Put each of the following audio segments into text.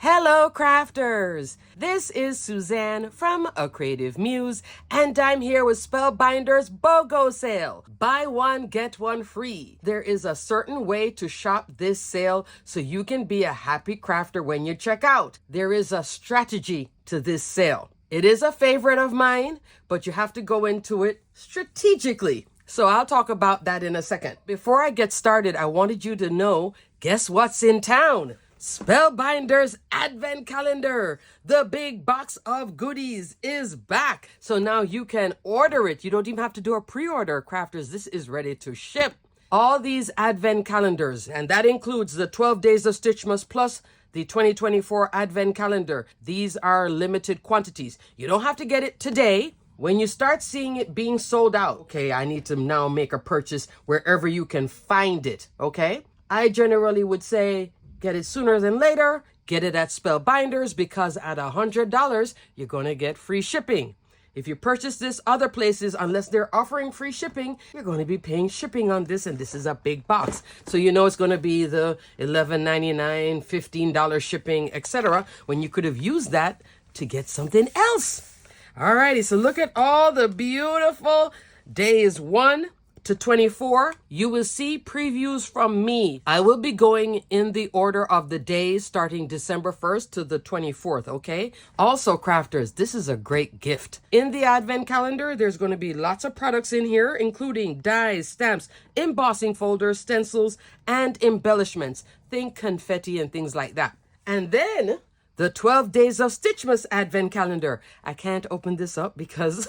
Hello, crafters! This is Suzanne from A Creative Muse, and I'm here with Spellbinders BOGO sale. Buy one, get one free. There is a certain way to shop this sale so you can be a happy crafter when you check out. There is a strategy to this sale. It is a favorite of mine, but you have to go into it strategically. So I'll talk about that in a second. Before I get started, I wanted you to know, guess what's in town? Spellbinders Advent Calendar, the big box of goodies is back. So now you can order it. You don't even have to do a pre-order, crafters. This is ready to ship. All these Advent calendars, and that includes the 12 Days of Stitchmas plus the 2024 Advent Calendar. These are limited quantities. You don't have to get it today. When you start seeing it being sold out, okay, I need to now make a purchase wherever you can find it, okay? I generally would say, get it sooner than later. Get it at Spellbinders because at $100, you're going to get free shipping. If you purchase this other places, unless they're offering free shipping, you're going to be paying shipping on this, and this is a big box. So you know it's going to be the $11.99, $15 shipping, etc. when you could have used that to get something else. Alrighty, so look at all the beautiful days 1 to 24. You will see previews from me. I will be going in the order of the days starting December 1st to the 24th, okay? Also, crafters, this is a great gift. In the Advent Calendar, there's going to be lots of products in here, including dies, stamps, embossing folders, stencils, and embellishments. Think confetti and things like that. And then the 12 Days of Stitchmas Advent Calendar. I can't open this up because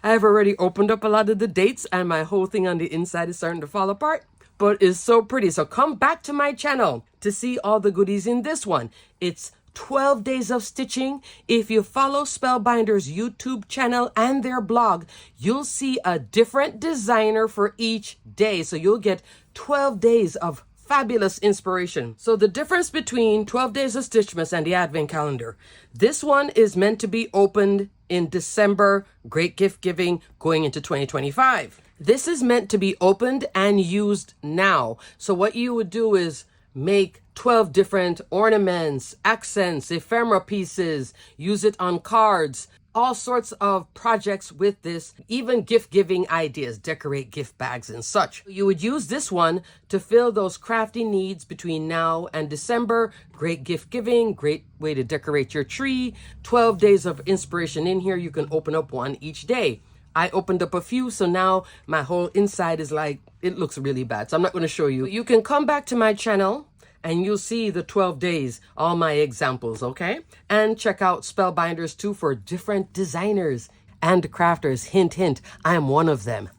I have already opened up a lot of the dates and my whole thing on the inside is starting to fall apart, but it's so pretty. So come back to my channel to see all the goodies in this one. It's 12 days of stitching. If you follow Spellbinders YouTube channel and their blog, you'll see a different designer for each day. So you'll get 12 days of fabulous inspiration. So the difference between 12 Days of Stitchmas and the Advent Calendar. This one is meant to be opened in December, great gift giving going into 2025. This is meant to be opened and used now. So what you would do is make 12 different ornaments, accents, ephemera pieces, use it on cards, all sorts of projects with this, even gift-giving ideas, decorate gift bags and such. You would use this one to fill those crafty needs between now and December. Great gift-giving, great way to decorate your tree. 12 days of inspiration in here. You can open up one each day. I opened up a few, so now my whole inside is like, it looks really bad. So I'm not going to show you. You can come back to my channel and you'll see the 12 days, all my examples, okay? And check out Spellbinders too for different designers and crafters. Hint, hint, I am one of them.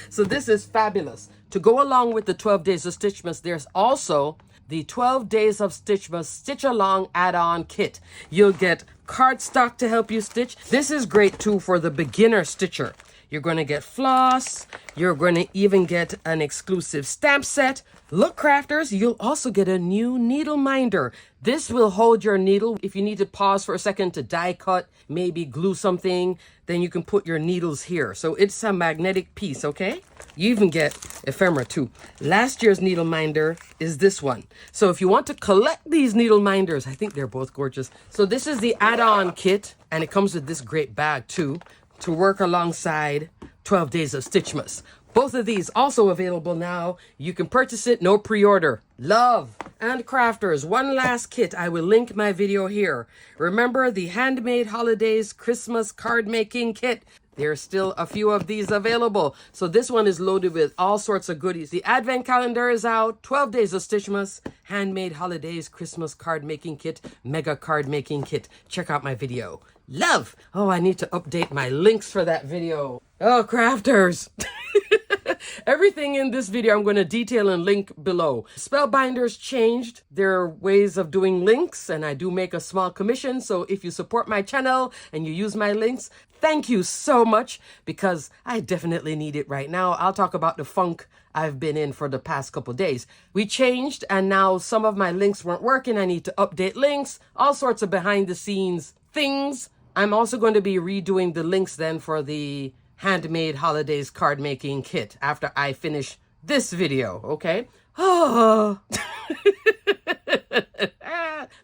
So this is fabulous. To go along with the 12 Days of Stitchmas, there's also the 12 Days of Stitchmas Stitch Along add-on kit. You'll get cardstock to help you stitch. This is great too for the beginner stitcher. You're going to get floss. You're going to even get an exclusive stamp set. Look, crafters, you'll also get a new needle minder. This will hold your needle. If you need to pause for a second to die cut, maybe glue something, then you can put your needles here. So it's a magnetic piece, okay? You even get ephemera too. Last year's needle minder is this one. So if you want to collect these needle minders, I think they're both gorgeous. So this is the add-on kit, and it comes with this great bag too, to work alongside 12 Days of Stitchmas. Both of these also available now. You can purchase it, no pre-order. Love. And crafters, one last kit. I will link my video here. Remember the Handmade Holidays Christmas card making kit. There's still a few of these available. So this one is loaded with all sorts of goodies. The Advent Calendar is out. 12 Days of Stitchmas, Handmade Holidays Christmas card making kit, mega card making kit. Check out my video. Love. Oh, I need to update my links for that video. Oh, crafters. Everything in this video I'm going to detail and link below. Spellbinders changed their ways of doing links, and I do make a small commission. So if you support my channel and you use my links, thank you so much, because I definitely need it right now. I'll talk about the funk I've been in for the past couple days. We changed, and now some of my links weren't working. I need to update links, all sorts of behind the scenes things. I'm also going to be redoing the links then for the Handmade Holidays card making kit after I finish this video, okay? Oh.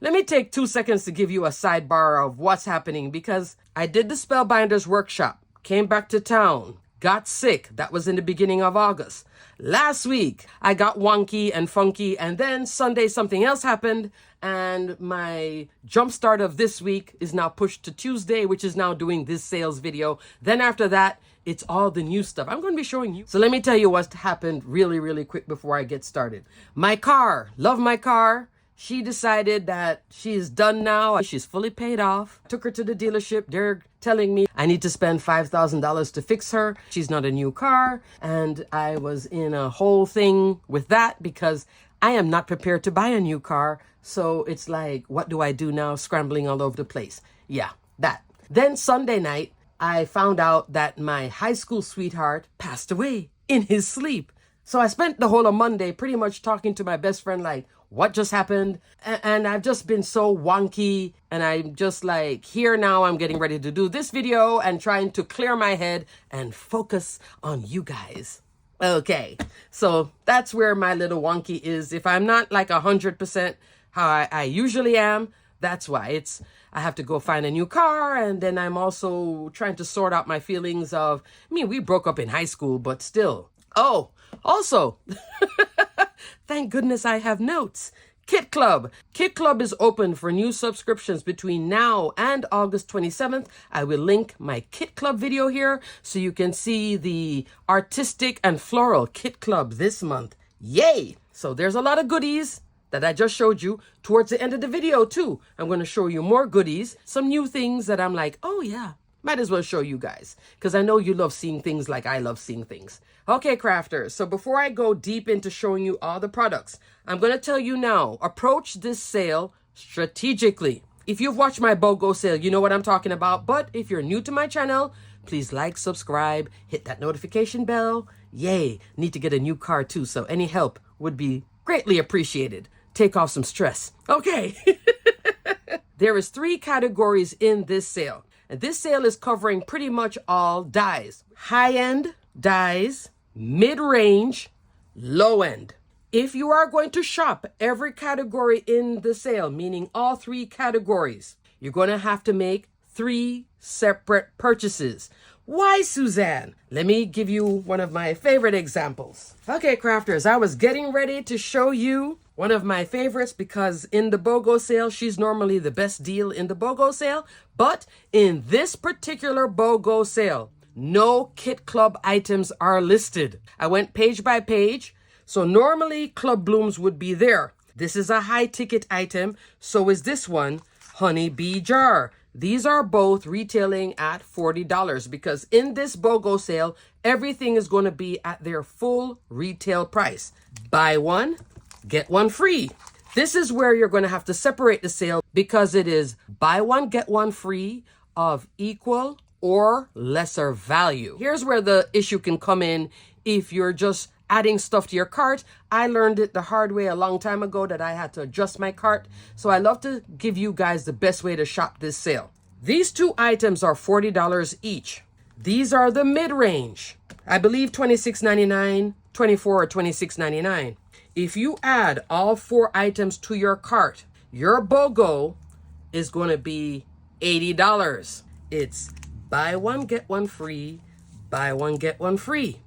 Let me take 2 seconds to give you a sidebar of what's happening because I did the Spellbinders workshop, came back to town, got sick. That was in the beginning of August. Last week, I got wonky and funky, and then Sunday something else happened, and my jumpstart of this week is now pushed to Tuesday, which is now doing this sales video. Then after that, it's all the new stuff I'm going to be showing you. So let me tell you what's happened really, really quick before I get started. My car, love my car. She decided that she's done now. She's fully paid off. Took her to the dealership. They're telling me I need to spend $5,000 to fix her. She's not a new car. And I was in a whole thing with that because I am not prepared to buy a new car. So it's like, what do I do now? Scrambling all over the place. Yeah, that. Then Sunday night, I found out that my high school sweetheart passed away in his sleep. So I spent the whole of Monday pretty much talking to my best friend like, what just happened? And I've just been so wonky. And I'm just like, here now I'm getting ready to do this video and trying to clear my head and focus on you guys. Okay, so that's where my little wonky is. If I'm not like 100% how I usually am, that's why. I have to go find a new car, and then I'm also trying to sort out my feelings of, we broke up in high school, but still. Oh, also, thank goodness I have notes. Kit Club. Kit Club is open for new subscriptions between now and August 27th. I will link my Kit Club video here so you can see the artistic and floral Kit Club this month. Yay! So there's a lot of goodies that I just showed you. Towards the end of the video too, I'm going to show you more goodies, some new things that I'm like, oh yeah, might as well show you guys because I know you love seeing things like I love seeing things. Okay, crafters, so before I go deep into showing you all the products, I'm going to tell you now, approach this sale strategically. If you've watched my BOGO sale, you know what I'm talking about. But if you're new to my channel, please like, subscribe, hit that notification bell. Yay, need to get a new car too, so any help would be greatly appreciated. Take off some stress. Okay. There is 3 categories in this sale. And this sale is covering pretty much all dies. High-end dies, mid-range, low-end. If you are going to shop every category in the sale, meaning all 3 categories, you're going to have to make 3 separate purchases. Why, Suzanne? Let me give you one of my favorite examples. Okay, crafters, I was getting ready to show you one of my favorites because in the BOGO sale, she's normally the best deal in the BOGO sale. But in this particular BOGO sale, no Kit Club items are listed. I went page by page. So normally Club Blooms would be there. This is a high ticket item. So is this one, Honey Bee Jar. These are both retailing at $40 because in this BOGO sale, everything is going to be at their full retail price. Buy one, get one free. This is where you're going to have to separate the sale because it is buy one, get one free of equal or lesser value. Here's where the issue can come in if you're just adding stuff to your cart. I learned it the hard way a long time ago that I had to adjust my cart. So I love to give you guys the best way to shop this sale. These 2 items are $40 each. These are the mid-range. I believe $26.99, $24 or $26.99. If you add all 4 items to your cart, your BOGO is going to be $80. It's buy one, get one free, buy one, get one free.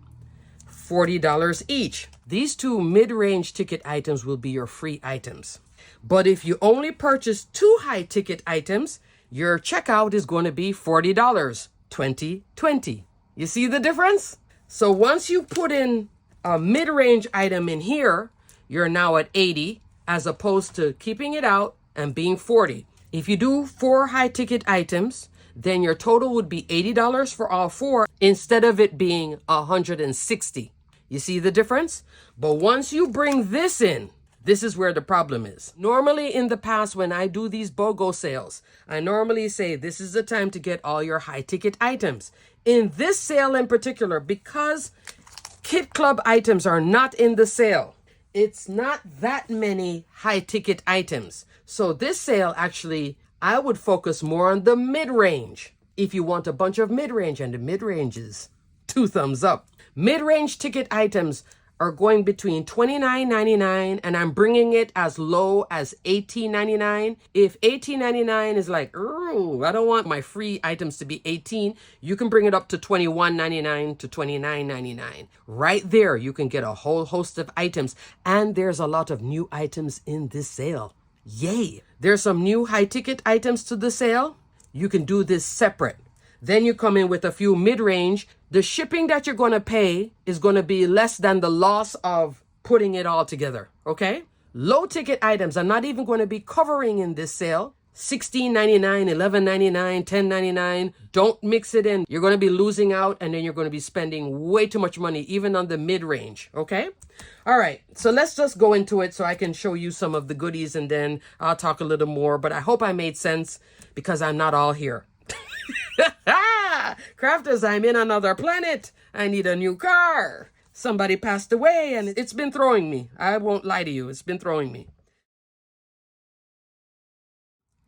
$40 each. These 2 mid-range ticket items will be your free items. But if you only purchase 2 high ticket items, your checkout is going to be $40, $20. You see the difference? So once you put in a mid-range item in here, you're now at $80 as opposed to keeping it out and being $40. If you do 4 high ticket items, then your total would be $80 for all 4 instead of it being $160. You see the difference? But once you bring this in, this is where the problem is. Normally in the past when I do these BOGO sales, I normally say this is the time to get all your high ticket items. In this sale in particular, because Kit Club items are not in the sale, it's not that many high ticket items. So this sale actually, I would focus more on the mid-range. If you want a bunch of mid-range, and the mid-range is 2 thumbs up. Mid-range ticket items are going between $29.99 and I'm bringing it as low as $18.99. If $18.99 is like, ooh, I don't want my free items to be $18, you can bring it up to $21.99 to $29.99. Right there, you can get a whole host of items, and there's a lot of new items in this sale. Yay! There's some new high ticket items to the sale. You can do this separate. Then you come in with a few mid-range. The shipping that you're going to pay is going to be less than the loss of putting it all together, okay? Low ticket items I'm not even going to be covering in this sale. $16.99, $11.99, $10.99. Don't mix it in. You're going to be losing out, and then you're going to be spending way too much money, even on the mid-range, okay? All right, so let's just go into it so I can show you some of the goodies, and then I'll talk a little more. But I hope I made sense, because I'm not all here. Crafters, I'm in another planet. I need a new car. Somebody passed away and it's been throwing me. I won't lie to you. It's been throwing me.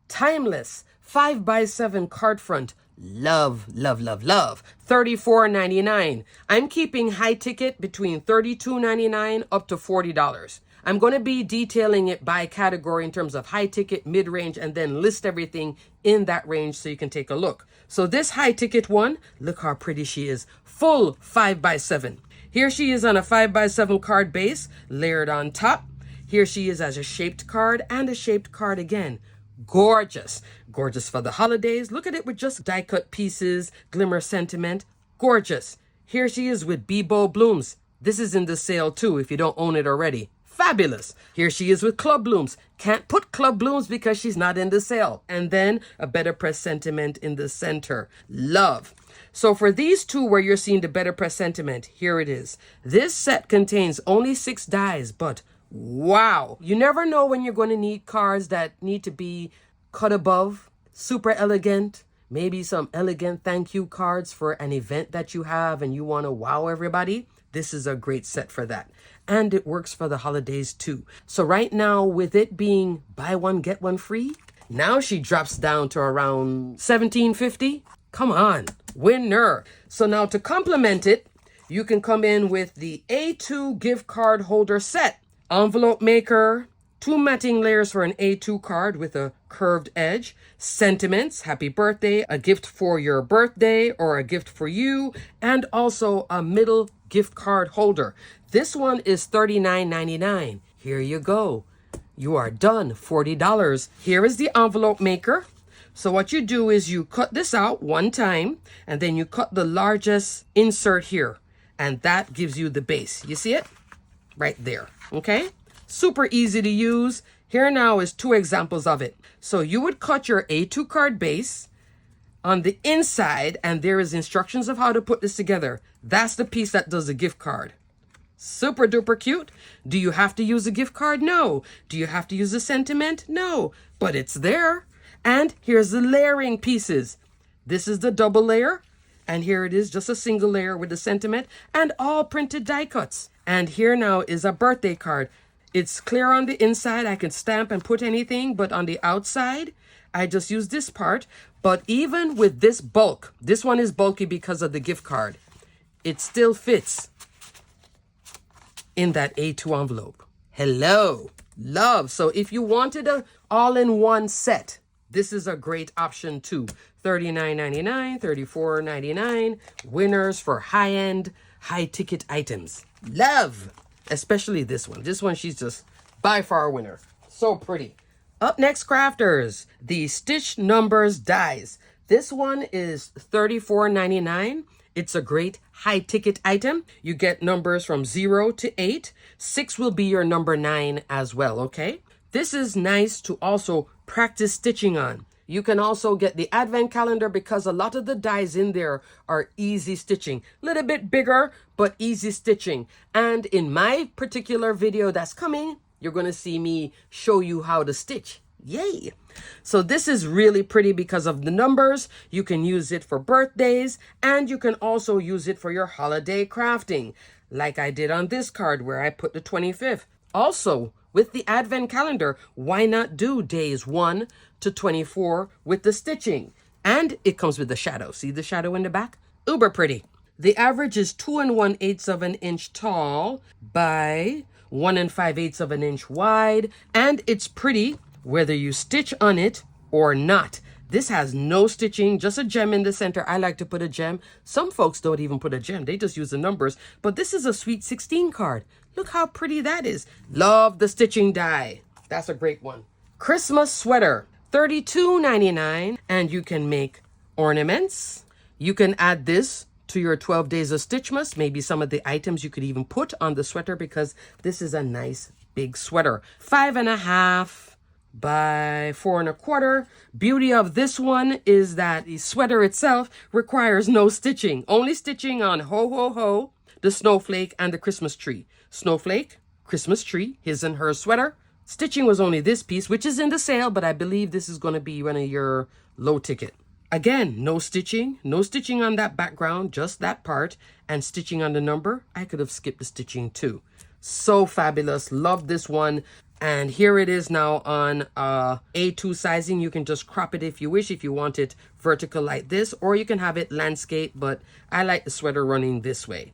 Timeless 5x7 card front. Love, love, love, love. $34.99. I'm keeping high ticket between $32.99 up to $40. I'm going to be detailing it by category in terms of high ticket, mid-range, and then list everything in that range so you can take a look. So this high ticket one, look how pretty she is. Full 5x7. Here she is on a 5x7 card base, layered on top. Here she is as a shaped card and a shaped card again. Gorgeous. Gorgeous for the holidays. Look at it with just die cut pieces, glimmer sentiment. Gorgeous. Here she is with BOGO blooms. This is in the sale too if you don't own it already. Fabulous. Here she is with club blooms. Can't put club blooms because she's not in the sale. And then a better press sentiment in the center. Love. So for these two where you're seeing the better press sentiment, here it is. This set contains only 6 dies, but wow. You never know when you're going to need cards that need to be cut above, super elegant, maybe some elegant thank you cards for an event that you have and you want to wow everybody. This is a great set for that. And it works for the holidays too. So right now, with it being buy one, get one free, now she drops down to around $17.50. Come on, winner. So now to complement it, you can come in with the A2 gift card holder set. Envelope maker, 2 matting layers for an A2 card with a curved edge, sentiments, happy birthday, a gift for your birthday or a gift for you, and also a middle gift card holder. This one is $39.99. Here you go. You are done. $40. Here is the envelope maker. So what you do is you cut this out one time and then you cut the largest insert here. And that gives you the base. You see it? Right there. Okay? Super easy to use. Here now is 2 examples of it. So you would cut your A2 card base on the inside, and there is instructions of how to put this together. That's the piece that does the gift card. Super duper cute. Do you have to use a gift card? No. Do you have to use a sentiment? No. But it's there. And here's the layering pieces. This is the double layer. And here it is, just a single layer with the sentiment and all printed die cuts. And here now is a birthday card. It's clear on the inside. I can stamp and put anything, but on the outside, I just use this part. But even with this bulk, this one is bulky because of the gift card. It still fits in that A2 envelope. Hello. Love. So if you wanted a all-in-one set, this is a great option too. $39.99, $34.99. Winners for high-end, high-ticket items. Love. Especially this one. This one, she's just by far a winner. So pretty. Up next, crafters, the Stitch Numbers dies. This one is $34.99. It's a great high ticket item. You get numbers from 0 to 8. 6 will be your number 9 as well, okay? This is nice to also practice stitching on. You can also get the advent calendar because a lot of the dies in there are easy stitching. A little bit bigger, but easy stitching. And in my particular video that's coming, you're going to see me show you how to stitch. Yay! So this is really pretty because of the numbers. You can use it for birthdays, and you can also use it for your holiday crafting, like I did on this card where I put the 25th. Also, with the advent calendar, why not do days 1 to 24 with the stitching? And it comes with the shadow. See the shadow in the back? Uber pretty. The average is 2 1/8 of an inch tall by 1 5/8 of an inch wide, and it's pretty whether you stitch on it or not. This has no stitching, just a gem in the center. I like to put a gem. Some folks don't even put a gem. They just use the numbers. But this is a Sweet 16 card. Look how pretty that is. Love the stitching die. That's a great one. Christmas sweater, $32.99. And you can make ornaments. You can add this to your 12 days of Stitchmas. Maybe some of the items you could even put on the sweater because this is a nice big sweater. 5.5 by 4 1/4. Beauty of this one is that the sweater itself requires no stitching. Only stitching on ho ho ho, the snowflake, and the Christmas tree. Snowflake, Christmas tree, his and her sweater. Stitching was only this piece, which is in the sale, but I believe this is going to be one of your low ticket. Again, no stitching on that background, just that part, and stitching on the number. I could have skipped the stitching too. So fabulous. Love this one. And here it is now on A2 sizing. You can just crop it if you wish, if you want it vertical like this, or you can have it landscape, but I like the sweater running this way.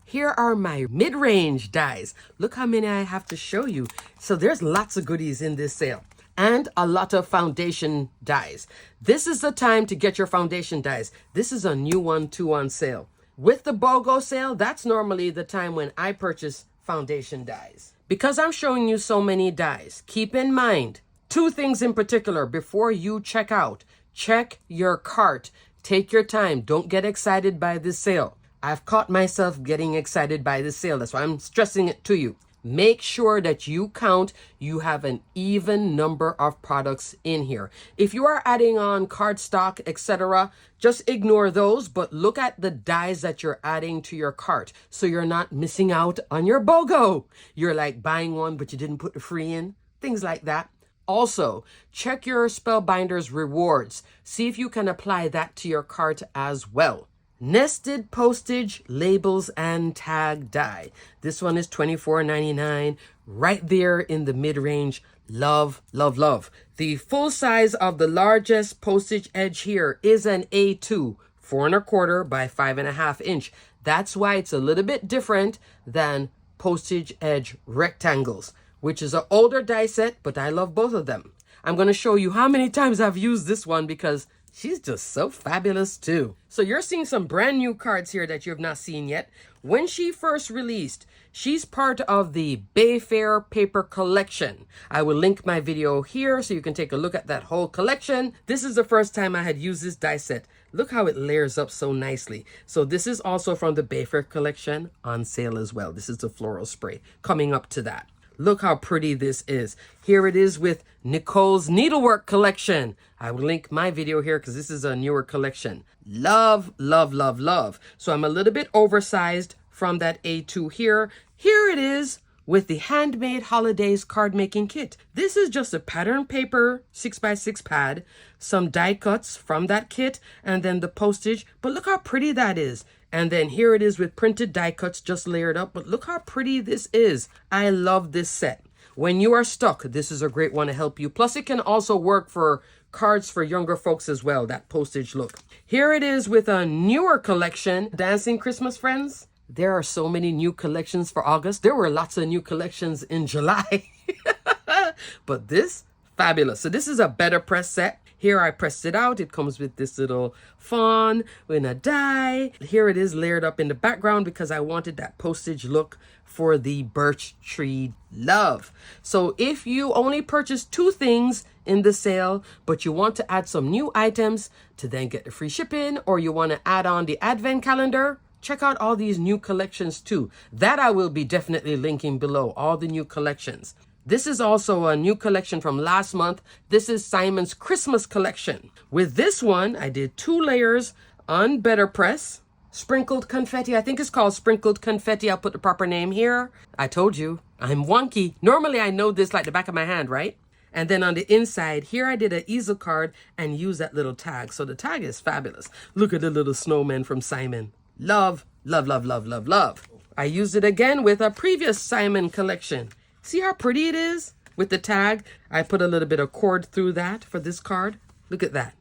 Here are my mid-range dies. Look how many I have to show you. So there's lots of goodies in this sale. And a lot of foundation dies. This is the time to get your foundation dies. This is a new one too on sale. With the BOGO sale, that's normally the time when I purchase foundation dies. Because I'm showing you so many dies, keep in mind 2 things in particular before you check out. Check your cart. Take your time. Don't get excited by this sale. I've caught myself getting excited by this sale. That's why I'm stressing it to you. Make sure that you count, you have an even number of products in here. If you are adding on cardstock, etc., just ignore those, but look at the dies that you're adding to your cart so you're not missing out on your BOGO. You're like buying one, but you didn't put the free in, things like that. Also, check your Spellbinders rewards. See if you can apply that to your cart as well. Nested postage, labels, and tag die. This one is $24.99, right there in the mid-range. Love, love, love. The full size of the largest postage edge here is an A2, 4 1/4 by 5.5 inch. That's why it's a little bit different than postage edge rectangles, which is an older die set, but I love both of them. I'm going to show you how many times I've used this one because she's just so fabulous too. So you're seeing some brand new cards here that you have not seen yet. When she first released, she's part of the Bayfair paper collection. I will link my video here so you can take a look at that whole collection. This is the first time I had used this die set. Look how it layers up so nicely. So this is also from the Bayfair collection on sale as well. This is the floral spray coming up to that. Look how pretty this is. Here it is with Nicole's needlework collection. I will link my video here because this is a newer collection. Love, love, love, love. So I'm a little bit oversized from that A2 here. Here it is with the Handmade Holidays card making kit. This is just a pattern paper 6x6 pad, some die cuts from that kit, and then the postage. But look how pretty that is. And then here it is with printed die cuts just layered up. But look how pretty this is. I love this set. When you are stuck, this is a great one to help you. Plus, it can also work for cards for younger folks as well, that postage look. Here it is with a newer collection, Dancing Christmas Friends. There are so many new collections for August. There were lots of new collections in July. But this, fabulous. So this is a better press set. Here I pressed it out. It comes with this little fawn in a die. Here it is layered up in the background because I wanted that postage look for the birch tree love. So if you only purchase 2 things in the sale, but you want to add some new items to then get the free shipping, or you want to add on the advent calendar, check out all these new collections too. That I will be definitely linking below, all the new collections. This is also a new collection from last month. This is Simon's Christmas collection. With this one, I did 2 layers on Better Press. Sprinkled confetti. I think it's called sprinkled confetti. I'll put the proper name here. I told you, I'm wonky. Normally, I know this like the back of my hand, right? And then on the inside, here I did an easel card and used that little tag. So the tag is fabulous. Look at the little snowman from Simon. Love, love, love, love, love, love. I used it again with a previous Simon collection. See how pretty it is with the tag? I put a little bit of cord through that for this card. Look at that.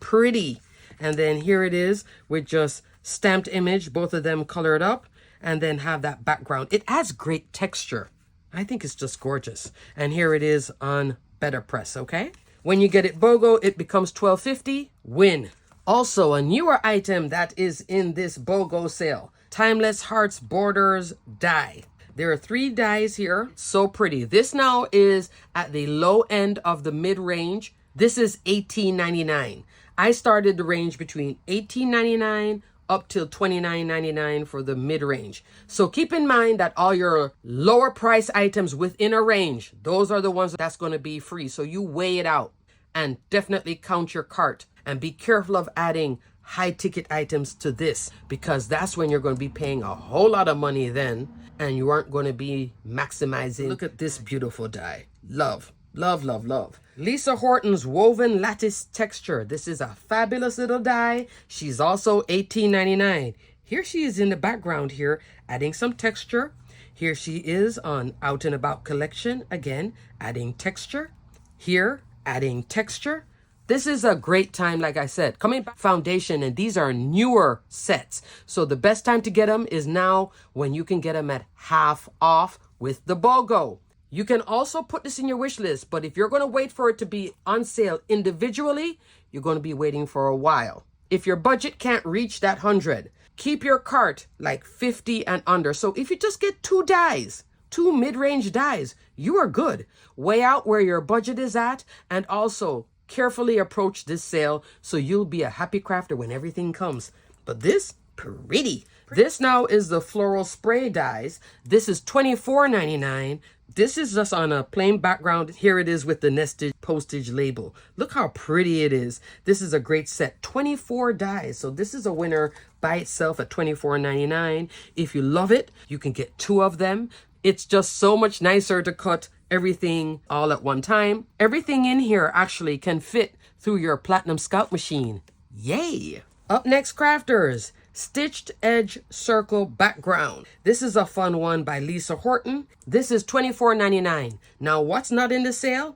Pretty. And then here it is with just stamped image, both of them colored up, and then have that background. It adds great texture. I think it's just gorgeous. And here it is on Better Press, okay? When you get it BOGO, it becomes $12.50. Win. Also, a newer item that is in this BOGO sale. Timeless Hearts Borders die. There are 3 dies here. So pretty. This now is at the low end of the mid-range. This is $18.99. I started the range between $18.99 up till $29.99 for the mid-range. So keep in mind that all your lower price items within a range, those are the ones that's going to be free. So you weigh it out and definitely count your cart and be careful of adding high ticket items to this, because that's when you're going to be paying a whole lot of money then, and you aren't going to be maximizing. Look at this beautiful die. Love, love, love, love. Lisa Horton's woven lattice texture. This is a fabulous little die. She's also $18.99. Here she is in the background here, adding some texture. Here she is on Out and About collection. Again, adding texture. Here, adding texture. This is a great time, like I said, coming back foundation, and these are newer sets. So the best time to get them is now, when you can get them at half off with the BOGO. You can also put this in your wish list, but if you're going to wait for it to be on sale individually, you're going to be waiting for a while. If your budget can't reach that 100, keep your cart like 50 and under. So if you just get 2 dies, 2 mid-range dies, you are good. Weigh out where your budget is at, and also carefully approach this sale so you'll be a happy crafter when everything comes. But this, pretty. This now is the floral spray dies. This is $24.99. This is just on a plain background. Here it is with the nested postage label. Look how pretty it is. This is a great set. 24 dies. So this is a winner by itself at $24.99. If you love it, you can get 2 of them. It's just so much nicer to cut everything all at one time. Everything in here actually can fit through your Platinum Scout machine. Yay! Up next, crafters, Stitched Edge Circle Background. This is a fun one by Lisa Horton. This is $24.99. Now, what's not in the sale?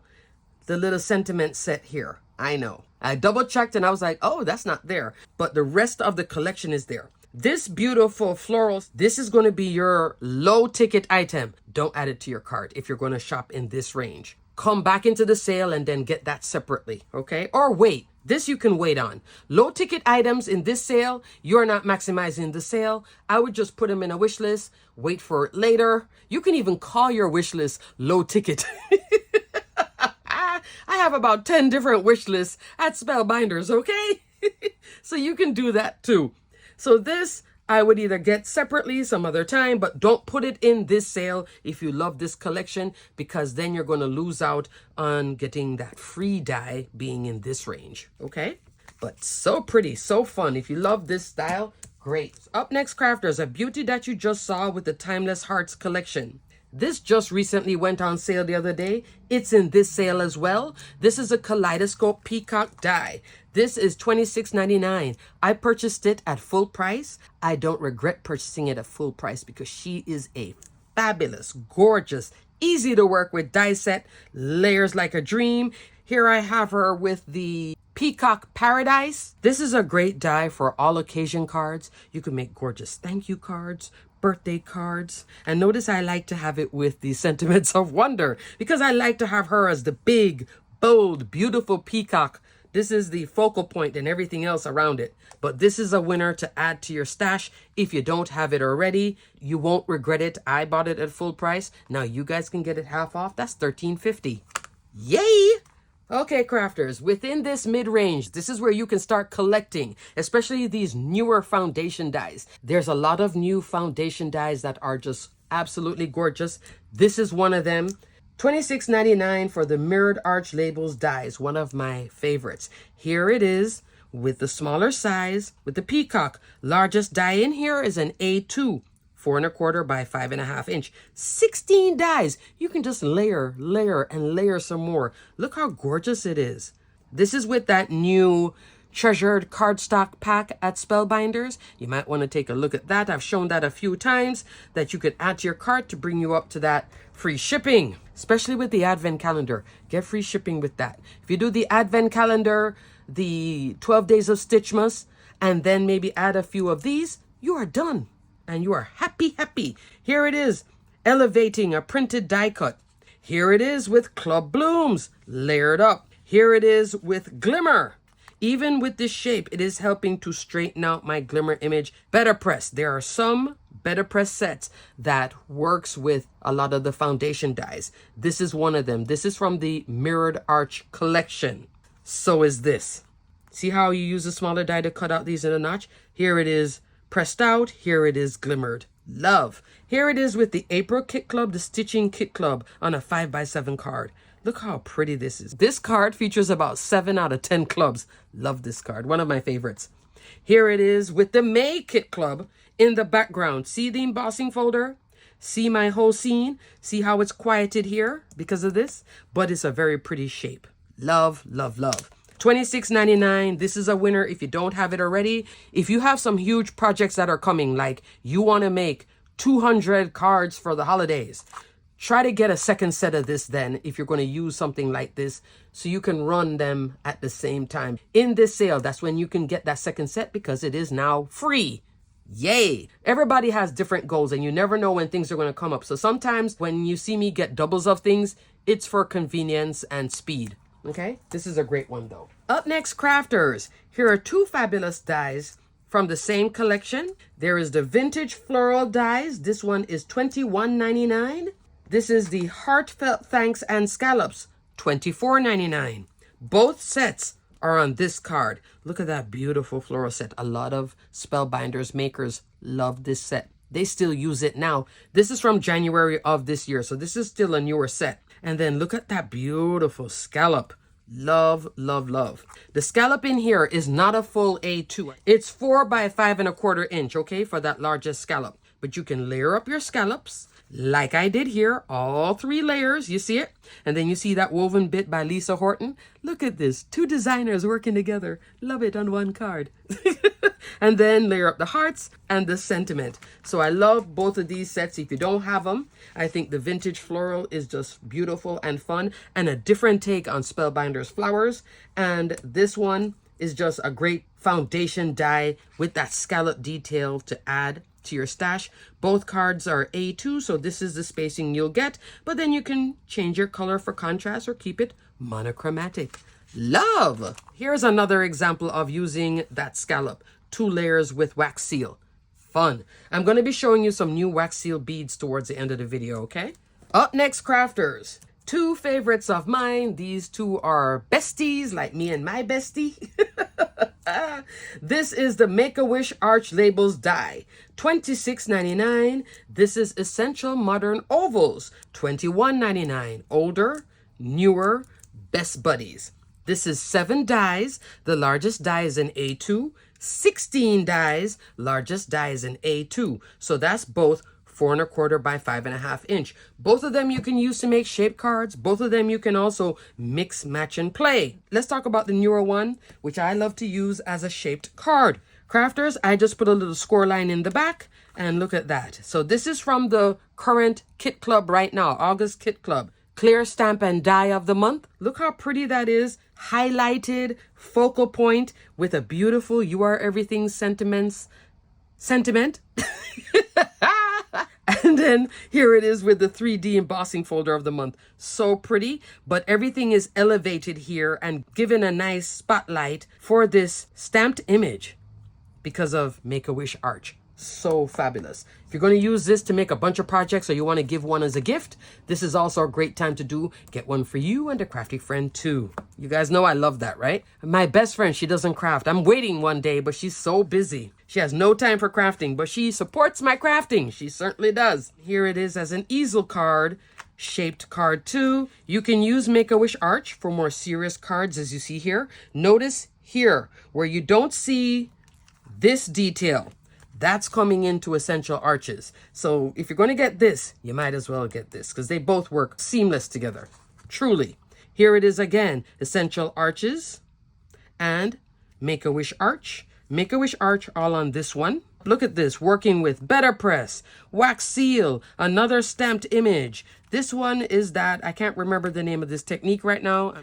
The little sentiment set here. I know. I double checked and I was like, oh, that's not there. But the rest of the collection is there. This beautiful floral, this is going to be your low ticket item. Don't add it to your cart if you're going to shop in this range. Come back into the sale and then get that separately, okay? Or wait. This you can wait on. Low ticket items in this sale, you're not maximizing the sale. I would just put them in a wish list, wait for it later. You can even call your wish list low ticket. I have about 10 different wish lists at Spellbinders, okay? So you can do that too. So this, I would either get separately some other time, but don't put it in this sale if you love this collection, because then you're going to lose out on getting that free die being in this range, okay? But so pretty, so fun. If you love this style, great. Up next, crafters, a beauty that you just saw with the Timeless Hearts collection. This just recently went on sale the other day. It's in this sale as well. This is a Kaleidoscope peacock die. This is $26.99. I purchased it at full price. I don't regret purchasing it at full price because she is a fabulous, gorgeous, easy to work with die set, layers like a dream. Here I have her with the Peacock Paradise. This is a great die for all occasion cards. You can make gorgeous thank you cards, birthday cards. And notice I like to have it with the sentiments of wonder because I like to have her as the big, bold, beautiful peacock. This is the focal point and everything else around it. But this is a winner to add to your stash. If you don't have it already, you won't regret it. I bought it at full price. Now you guys can get it half off. That's $13.50. Yay! Okay, crafters, within this mid-range, this is where you can start collecting, especially these newer foundation dies. There's a lot of new foundation dies that are just absolutely gorgeous. This is one of them. $26.99 for the Mirrored Arch Labels dies, one of my favorites. Here it is with the smaller size, with the peacock. Largest die in here is an A2. 4 1/4 by 5.5 inch. 16 dies. You can just layer, and layer some more. Look how gorgeous it is. This is with that new treasured cardstock pack at Spellbinders. You might want to take a look at that. I've shown that a few times, that you could add to your cart to bring you up to that free shipping, especially with the advent calendar. Get free shipping with that. If you do the advent calendar, the 12 days of Stitchmas, and then maybe add a few of these, you are done. And you are happy, happy. Here it is, elevating a printed die cut. Here it is with club blooms, layered up. Here it is with glimmer. Even with this shape, it is helping to straighten out my glimmer image. Better press. There are some better press sets that works with a lot of the foundation dies. This is one of them. This is from the Mirrored Arch collection. So is this. See how you use a smaller die to cut out these in a notch? Here it is pressed out. Here it is glimmered. Love. Here it is with the April Kit Club, the Stitching Kit Club on a 5x7 card. Look how pretty this is. This card features about 7 out of 10 clubs. Love this card. One of my favorites. Here it is with the May Kit Club in the background. See the embossing folder? See my whole scene? See how it's quieted here because of this? But it's a very pretty shape. Love, love, love. $26.99. This is a winner if you don't have it already. If you have some huge projects that are coming, like you want to make 200 cards for the holidays, try to get a second set of this then if you're going to use something like this so you can run them at the same time. In this sale, that's when you can get that second set because it is now free. Yay! Everybody has different goals and you never know when things are going to come up. So sometimes when you see me get doubles of things, it's for convenience and speed. Okay, this is a great one though. Up next, crafters. Here are 2 fabulous dies from the same collection. There is the vintage floral dies. This one is $21.99. This is the heartfelt thanks and scallops, $24.99. Both sets are on this card. Look at that beautiful floral set. A lot of Spellbinders makers love this set. They still use it now. This is from January of this year, so this is still a newer set. And then look at that beautiful scallop. Love, love, love. The scallop in here is not a full A2. It's 4 by 5¼ inch, okay, for that largest scallop. But you can layer up your scallops like I did here, all 3 layers, you see it? And then you see that woven bit by Lisa Horton. Look at this, 2 designers working together. Love it on one card. And then layer up the hearts and the sentiment. So I love both of these sets. If you don't have them, I think the vintage floral is just beautiful and fun and a different take on Spellbinders flowers. And this one is just a great foundation die with that scallop detail to add to your stash. Both cards are A2, so this is the spacing you'll get, but then you can change your color for contrast or keep it monochromatic. Love! Here's another example of using that scallop. 2 layers with wax seal. Fun. I'm going to be showing you some new wax seal beads towards the end of the video, okay? Up next, crafters. 2 favorites of mine. These 2 are besties, like me and my bestie. This is the Make-A-Wish Arch Labels die, $26.99. This is Essential Modern Ovals, $21.99. Older, newer, best buddies. This is 7 dies. The largest die is in A2. 16 dies. Largest die is in A2. So that's both 4¼ by 5½ inch. Both of them you can use to make shape cards. Both of them you can also mix, match, and play. Let's talk about the newer one, which I love to use as a shaped card. Crafters, I just put a little score line in the back, and look at that. So this is from the current Kit Club right now, August Kit Club. Clear stamp and die of the month. Look how pretty that is. Highlighted, focal point with a beautiful You Are Everything sentiment. And then here it is with the 3D embossing folder of the month. So pretty, but everything is elevated here and given a nice spotlight for this stamped image because of Make-A-Wish Arch. So fabulous. If you're going to use this to make a bunch of projects or you want to give one as a gift, this is also a great time to do. Get one for you and a crafty friend too. You guys know I love that, right? My best friend, she doesn't craft. I'm waiting one day, but she's so busy. She has no time for crafting, but she supports my crafting. She certainly does. Here it is as an easel card, shaped card too. You can use Make-A-Wish Arch for more serious cards as you see here. Notice here where you don't see this detail. That's coming into Essential Arches. So if you're going to get this, you might as well get this because they both work seamless together. Truly. Here it is again, Essential Arches and Make-A-Wish Arch. Make-A-Wish Arch all on this one. Look at this, working with Better Press, wax seal, another stamped image. This one is that, I can't remember the name of this technique right now.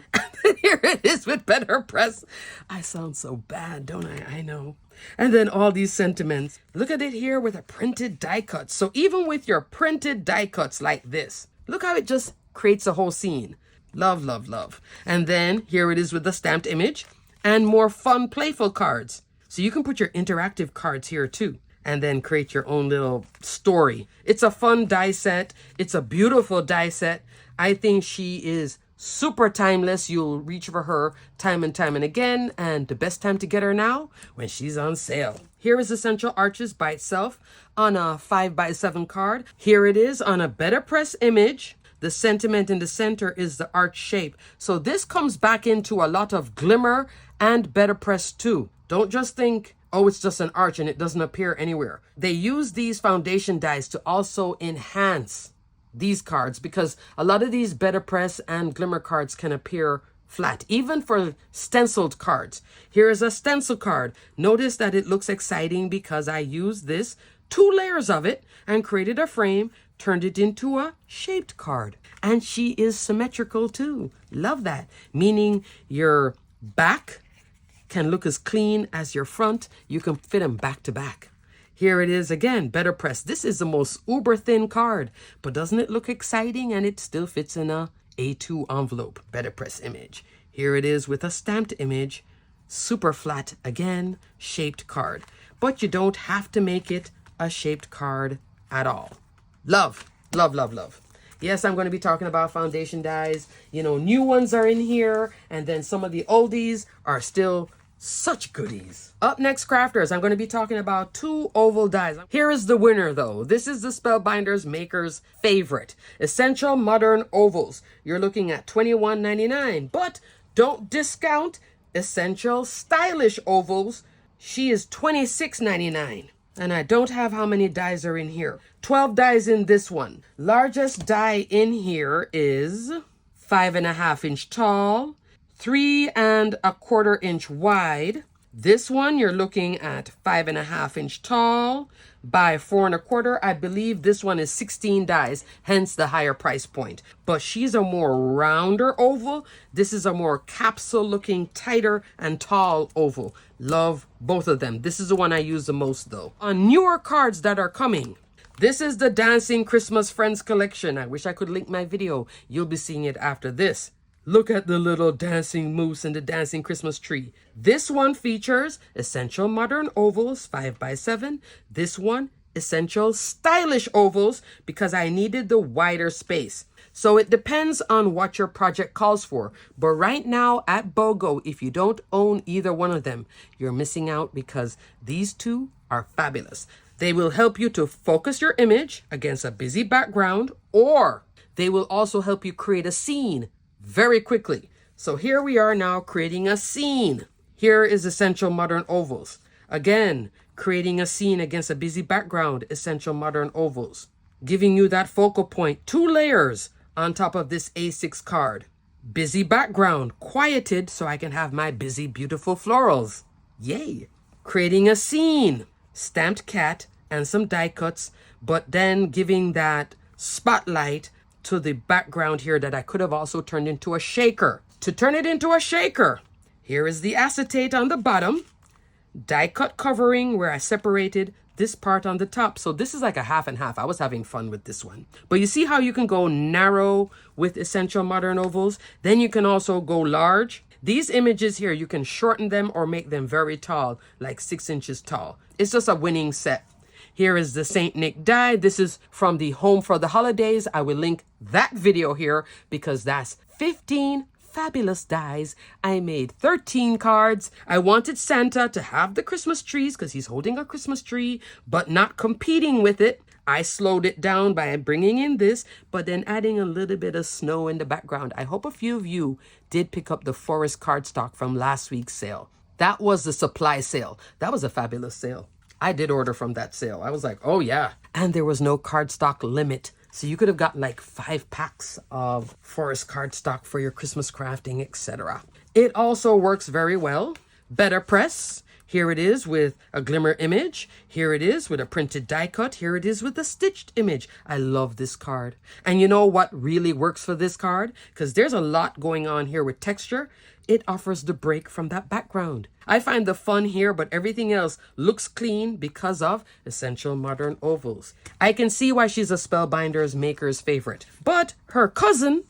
Here it is with Better Press. I sound so bad, don't I? I know. And then all these sentiments. Look at it here with a printed die cut. So even with your printed die cuts like this, look how it just creates a whole scene. Love, love, love. And then here it is with the stamped image and more fun, playful cards. So you can put your interactive cards here too, and then create your own little story. It's a fun die set. It's a beautiful die set. I think she is super timeless. You'll reach for her time and again. And the best time to get her now, when she's on sale. Here is Essential Arches by itself on a 5x7 card. Here it is on a Better Press image. The sentiment in the center is the arch shape. So this comes back into a lot of glimmer and Better Press too. Don't just think, oh, it's just an arch and it doesn't appear anywhere. They use these foundation dies to also enhance these cards because a lot of these Better Press and glimmer cards can appear flat, even for stenciled cards. Here is a stencil card. Notice that it looks exciting because I used this, 2 layers of it, and created a frame, turned it into a shaped card. And she is symmetrical too. Love that. Meaning your back can look as clean as your front. You can fit them back to back. Here it is again, Better Press. This is the most uber thin card, but doesn't it look exciting? And it still fits in a A2 envelope, Better Press image. Here it is with a stamped image, super flat again, shaped card. But you don't have to make it a shaped card at all. Love, love, love, love. Yes, I'm going to be talking about foundation dies. You know, new ones are in here, and then some of the oldies are still such goodies. Up next, crafters, I'm going to be talking about 2 oval dies. Here is the winner, though. This is the Spellbinders maker's favorite. Essential Modern Ovals. You're looking at $21.99, but don't discount Essential Stylish Ovals. She is $26.99. And I don't have how many dies are in here. 12 dies in this one. Largest die in here is 5.5 inch tall, 3 1/4 inch wide. This one you're looking at 5.5 inch tall by 4 1/4. I believe this one is 16 dies, hence the higher price point. But she's a more rounder oval. This is a more capsule looking, tighter and tall oval. Love both of them. This is the one I use the most though. On newer cards that are coming, this is the Dancing Christmas Friends collection. I wish I could link my video. You'll be seeing it after this. Look at the little dancing moose and the dancing Christmas tree. This one features Essential Modern Ovals 5x7. This one, Essential Stylish Ovals, because I needed the wider space. So it depends on what your project calls for. But right now at BOGO, if you don't own either one of them, you're missing out because these 2 are fabulous. They will help you to focus your image against a busy background, or they will also help you create a scene very quickly. So here we are now creating a scene. Here is Essential Modern Ovals. Again, creating a scene against a busy background, Essential Modern Ovals. Giving you that focal point, 2 layers on top of this A6 card. Busy background, quieted so I can have my busy, beautiful florals. Yay! Creating a scene, stamped cat and some die cuts, but then giving that spotlight to the background here that I could have also turned into a shaker. To turn it into a shaker, here is the acetate on the bottom, die cut covering where I separated this part on the top. So this is like a half and half. I was having fun with this one. But you see how you can go narrow with Essential Modern Ovals? Then you can also go large. These images here, you can shorten them or make them very tall, like 6 inches tall. It's just a winning set. Here is the Saint Nick die. This is from the Home for the Holidays. I will link that video here because that's 15 fabulous dies. I made 13 cards. I wanted Santa to have the Christmas trees because he's holding a Christmas tree, but not competing with it. I slowed it down by bringing in this, but then adding a little bit of snow in the background. I hope a few of you did pick up the forest cardstock from last week's sale. That was the supply sale. That was a fabulous sale. I did order from that sale. I was like, oh yeah. And there was no cardstock limit. So you could have gotten like 5 packs of forest cardstock for your Christmas crafting, etc. It also works very well. Better Press. Here it is with a glimmer image. Here it is with a printed die cut. Here it is with a stitched image. I love this card. And you know what really works for this card? Because there's a lot going on here with texture. It offers the break from that background. I find the fun here, but everything else looks clean because of Essential Modern Ovals. I can see why she's a Spellbinders maker's favorite. But her cousin...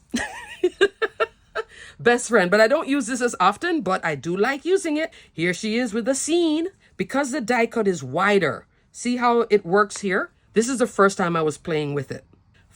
best friend, but I don't use this as often, but I do like using it. Here she is with a scene. Because the die cut is wider, see how it works here? This is the first time I was playing with it.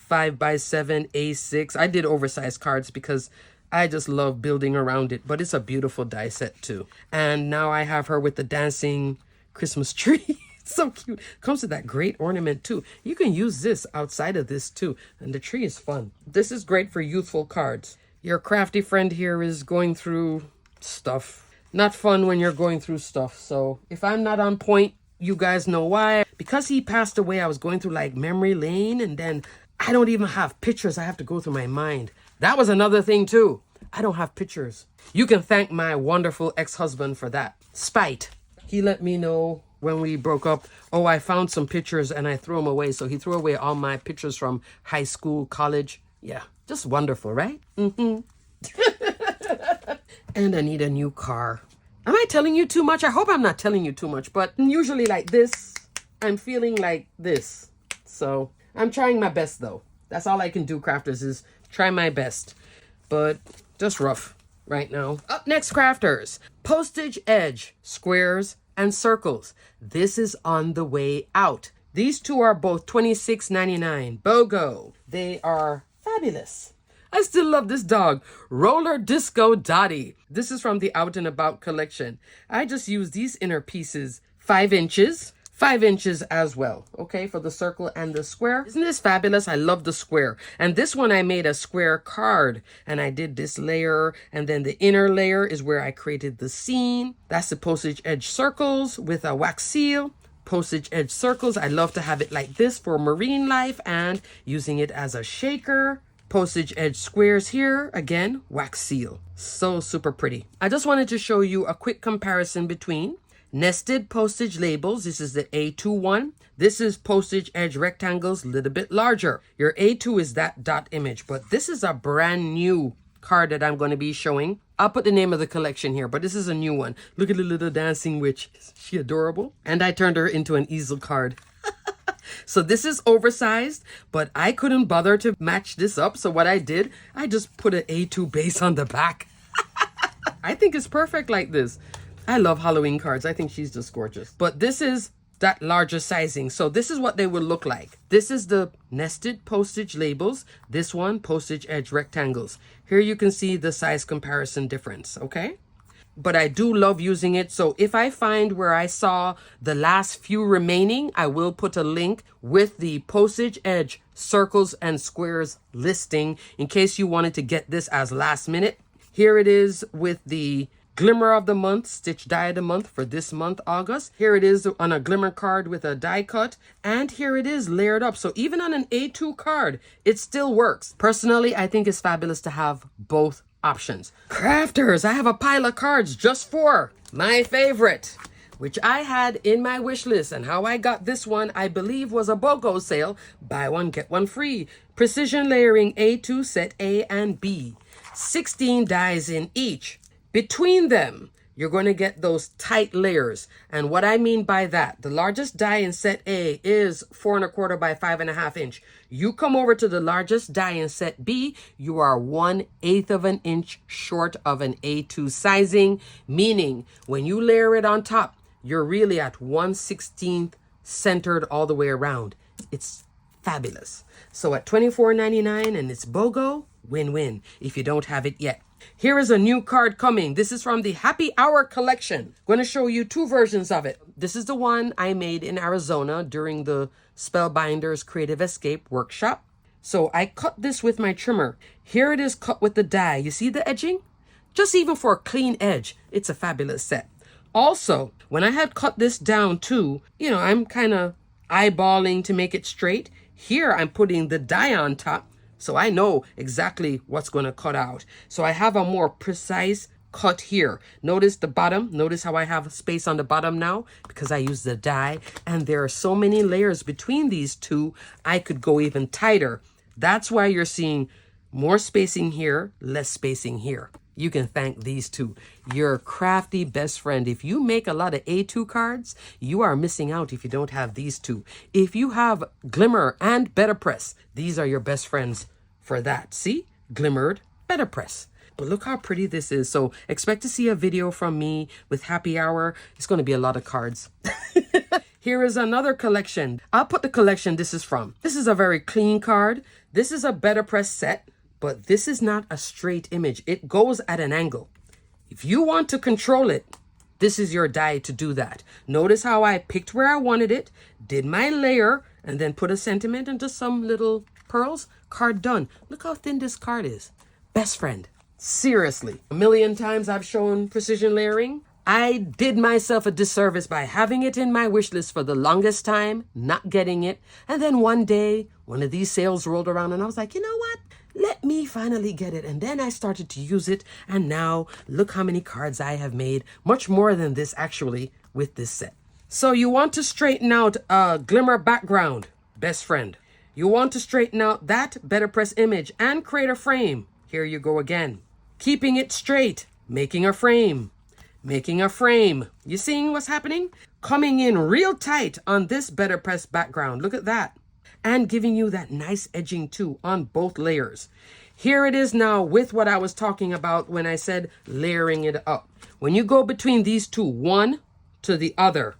5x7, A6. I did oversized cards because I just love building around it, but it's a beautiful die set too. And now I have her with the dancing Christmas tree. So cute. Comes with that great ornament too. You can use this outside of this too, and the tree is fun. This is great for youthful cards. Your crafty friend here is going through stuff. Not fun when you're going through stuff. So if I'm not on point, you guys know why. Because he passed away, I was going through like memory lane, and then I don't even have pictures. I have to go through my mind. That was another thing too. I don't have pictures. You can thank my wonderful ex-husband for that. Spite. He let me know when we broke up, oh, I found some pictures and I threw them away. So he threw away all my pictures from high school, college. Yeah. Just wonderful, right? Mm-hmm. And I need a new car. Am I telling you too much? I hope I'm not telling you too much, but usually like this, I'm feeling like this. So I'm trying my best though. That's all I can do, crafters, is try my best. But just rough right now. Up next, crafters. Postage edge, squares, and circles. This is on the way out. These two are both $26.99. BOGO. They are fabulous. I still love this dog. Roller Disco Dottie. This is from the Out and About collection. I just use these inner pieces 5 inches. 5 inches as well, okay, for the circle and the square. Isn't this fabulous? I love the square. And this one I made a square card, and I did this layer, and then the inner layer is where I created the scene. That's the postage edge circles with a wax seal. Postage edge circles, I love to have it like this for marine life and using it as a shaker. Postage edge squares here, again, wax seal. So super pretty. I just wanted to show you a quick comparison between nested postage labels. This is the A2 one. This is postage edge rectangles, a little bit larger. Your A2 is that dot image, but this is a brand new card that I'm going to be showing. I'll put the name of the collection here, but this is a new one. Look at the little dancing witch. Is she adorable? And I turned her into an easel card. So this is oversized, but I couldn't bother to match this up. So what I did, I just put an A2 base on the back. I think it's perfect like this. I love Halloween cards. I think she's just gorgeous. But this is that larger sizing. So this is what they will look like. This is the nested postage labels. This one, postage edge rectangles. Here you can see the size comparison difference, okay? But I do love using it. So if I find where I saw the last few remaining, I will put a link with the postage edge circles and squares listing in case you wanted to get this as last minute. Here it is with the Glimmer of the Month, Stitch Die of the Month for this month, August. Here it is on a glimmer card with a die cut. And here it is layered up. So even on an A2 card, it still works. Personally, I think it's fabulous to have both options. Crafters, I have a pile of cards just for my favorite, which I had in my wish list. And how I got this one, I believe, was a BOGO sale. Buy one, get one free. Precision layering A2 set A and B. 16 dies in each. Between them, you're going to get those tight layers. And what I mean by that, the largest die in set A is 4 1/4 by 5.5 inch. You come over to the largest die in set B, you are 1/8 of an inch short of an A2 sizing, meaning when you layer it on top, you're really at 1/16 centered all the way around. It's fabulous. So at $24.99 and it's BOGO, win-win if you don't have it yet. Here is a new card coming. This is from the Happy Hour collection. I'm going to show you 2 versions of it. This is the one I made in Arizona during the Spellbinders Creative Escape workshop. So I cut this with my trimmer. Here it is cut with the die. You see the edging? Just even for a clean edge, it's a fabulous set. Also, when I had cut this down too, I'm kind of eyeballing to make it straight. Here I'm putting the die on top. So I know exactly what's going to cut out. So I have a more precise cut here. Notice the bottom. Notice how I have space on the bottom now because I use the die. And there are so many layers between these two, I could go even tighter. That's why you're seeing more spacing here, less spacing here. You can thank these two. Your crafty best friend. If you make a lot of A2 cards, you are missing out if you don't have these two. If you have Glimmer and Better Press, these are your best friends for that. See? Glimmered, Better Press. But look how pretty this is. So expect to see a video from me with happy hour. It's going to be a lot of cards. Here is another collection. I'll put the collection this is from. This is a very clean card. This is a Better Press set. But this is not a straight image. It goes at an angle. If you want to control it, this is your die to do that. Notice how I picked where I wanted it, did my layer, and then put a sentiment into some little pearls. Card done. Look how thin this card is. Best friend. Seriously. A million times I've shown precision layering. I did myself a disservice by having it in my wish list for the longest time, not getting it. And then one day, one of these sales rolled around and I was like, you know what? Let me finally get it. And then I started to use it. And now look how many cards I have made. Much more than this actually with this set. So you want to straighten out a Glimmer background, best friend. You want to straighten out that Better Press image and create a frame. Here you go again. Keeping it straight, making a frame. Making a frame. You seeing what's happening? Coming in real tight on this Better Press background. Look at that. And giving you that nice edging too on both layers. Here it is now with what I was talking about when I said layering it up. When you go between these two, one to the other,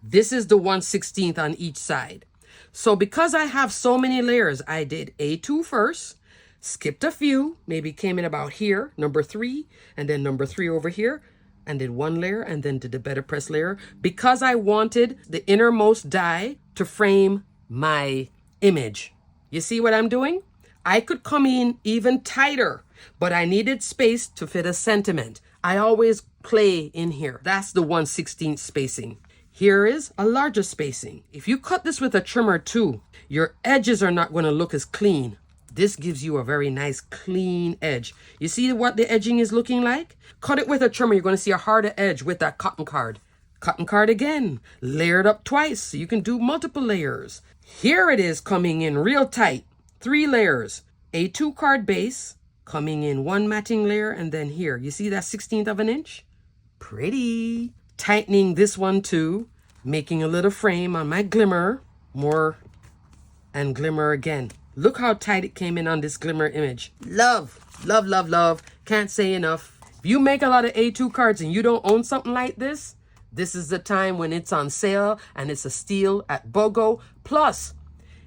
this is the 1/16 on each side. So because I have so many layers, I did A2 first, skipped a few, maybe came in about here, number 3, and then number 3 over here, and did one layer and then did the Better Press layer because I wanted the innermost die to frame my image. You see what I'm doing? I could come in even tighter, but I needed space to fit a sentiment. I always play in here. That's the 1/16 spacing. Here is a larger spacing. If you cut this with a trimmer too, your edges are not going to look as clean. This gives you a very nice clean edge. You see what the edging is looking like? Cut it with a trimmer. You're going to see a harder edge with that cotton card. Cotton card again, layered up twice so you can do multiple layers. Here it is coming in real tight, 3 layers, A2 card base, coming in 1 matting layer, and then here, you see that 1/16 of an inch? Pretty. Tightening this one too, making a little frame on my Glimmer, more, and Glimmer again. Look how tight it came in on this Glimmer image. Love, love, love, love. Can't say enough. If you make a lot of A2 cards and you don't own something like this, this is the time when it's on sale and it's a steal at BOGO. Plus,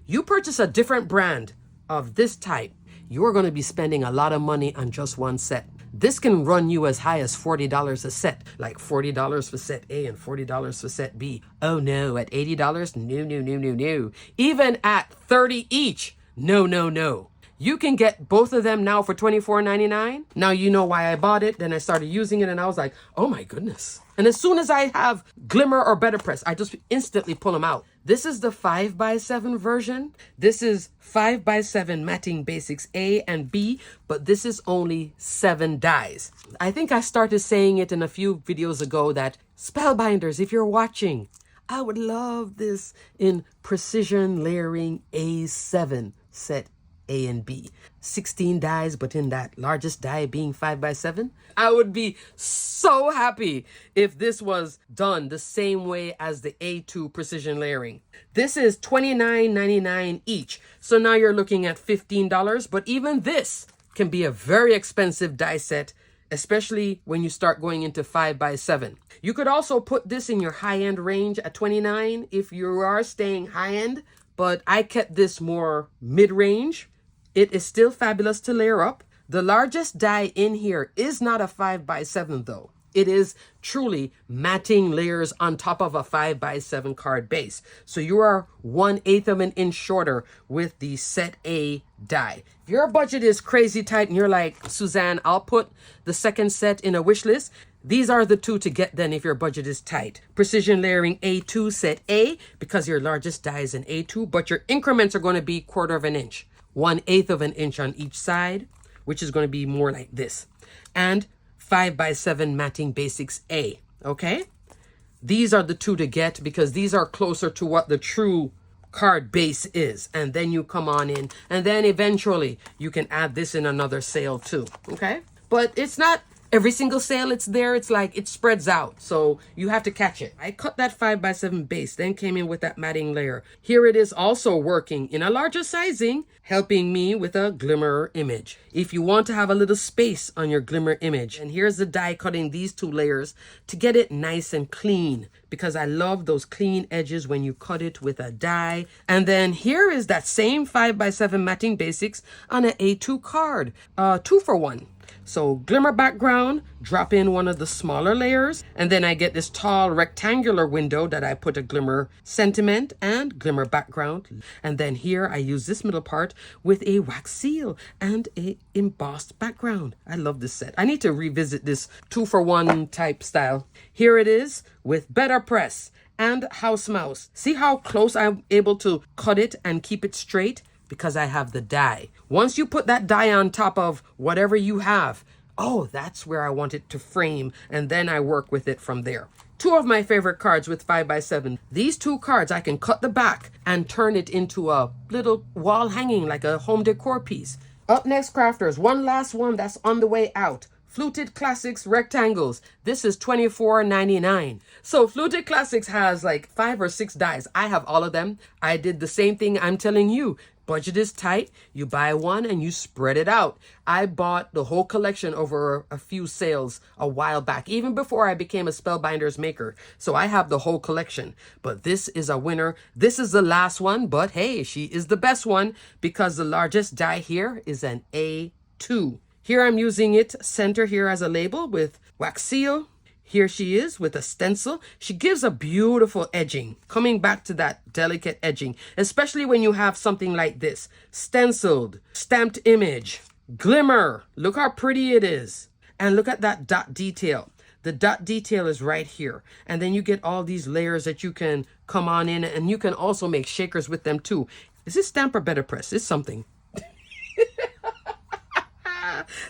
you purchase a different brand of this type, you're going to be spending a lot of money on just one set. This can run you as high as $40 a set, like $40 for set A and $40 for set B. Oh no, at $80? No, no, no, no, no. Even at $30 each, no, no, no. You can get both of them now for $24.99. Now you know why I bought it. Then I started using it and I was like, oh my goodness. And as soon as I have Glimmer or Better Press, I just instantly pull them out. This is the 5x7 version. This is 5x7 matting basics A and B, but this is only 7 dies. I think I started saying it in a few videos ago that Spellbinders, if you're watching, I would love this in precision layering A7 set A and B. 16 dies, but in that largest die being 5x7. I would be so happy if this was done the same way as the A2 precision layering. This is $29.99 each. So now you're looking at $15, but even this can be a very expensive die set, especially when you start going into 5x7. You could also put this in your high-end range at $29 if you are staying high-end, but I kept this more mid-range. It is still fabulous to layer up. The largest die in here is not a 5x7 though. It is truly matting layers on top of a 5x7 card base. So you are 1/8 of an inch shorter with the set A die. If your budget is crazy tight and you're like, Suzanne, I'll put the second set in a wish list. These are the two to get then if your budget is tight. Precision layering A2 set A because your largest die is an A2, but your increments are going to be 1/4 of an inch. 1/8 of an inch on each side, which is going to be more like this. And 5x7 Matting Basics A, okay? These are the two to get because these are closer to what the true card base is. And then you come on in and then eventually you can add this in another sale too, okay? But it's not every single sale it's there. It's like it spreads out, so you have to catch it. I cut that 5x7 base, then came in with that matting layer. Here it is also working in a larger sizing, helping me with a glimmer image. If you want to have a little space on your glimmer image, and here's the die cutting these two layers to get it nice and clean, because I love those clean edges when you cut it with a die. And then here is that same 5x7 Matting Basics on an A2 card, 2-for-1. So glimmer background, drop in one of the smaller layers, and then I get this tall rectangular window that I put a glimmer sentiment and glimmer background. And then here I use this middle part with a wax seal and a embossed background. I love this set. I need to revisit this 2-for-1 type style. Here it is with better press and house mouse. See how close I'm able to cut it and keep it straight? Because I have the die. Once you put that die on top of whatever you have, oh, that's where I want it to frame, and then I work with it from there. Two of my favorite cards with 5x7. These two cards, I can cut the back and turn it into a little wall hanging like a home decor piece. Up next, crafters, one last one that's on the way out. Fluted Classics rectangles. This is $24.99. So Fluted Classics has like 5 or 6 dies. I have all of them. I did the same thing I'm telling you. Budget is tight. You buy one and you spread it out. I bought the whole collection over a few sales a while back, even before I became a Spellbinders maker. So I have the whole collection. But this is a winner. This is the last one, but hey, she is the best one because the largest die here is an A2. Here I'm using it center here as a label with wax seal. Here she is with a stencil. She gives a beautiful edging, coming back to that delicate edging, especially when you have something like this. Stenciled, stamped image, glimmer. Look how pretty it is. And look at that dot detail. The dot detail is right here. And then you get all these layers that you can come on in, and you can also make shakers with them too. Is this stamp or better press? It's something.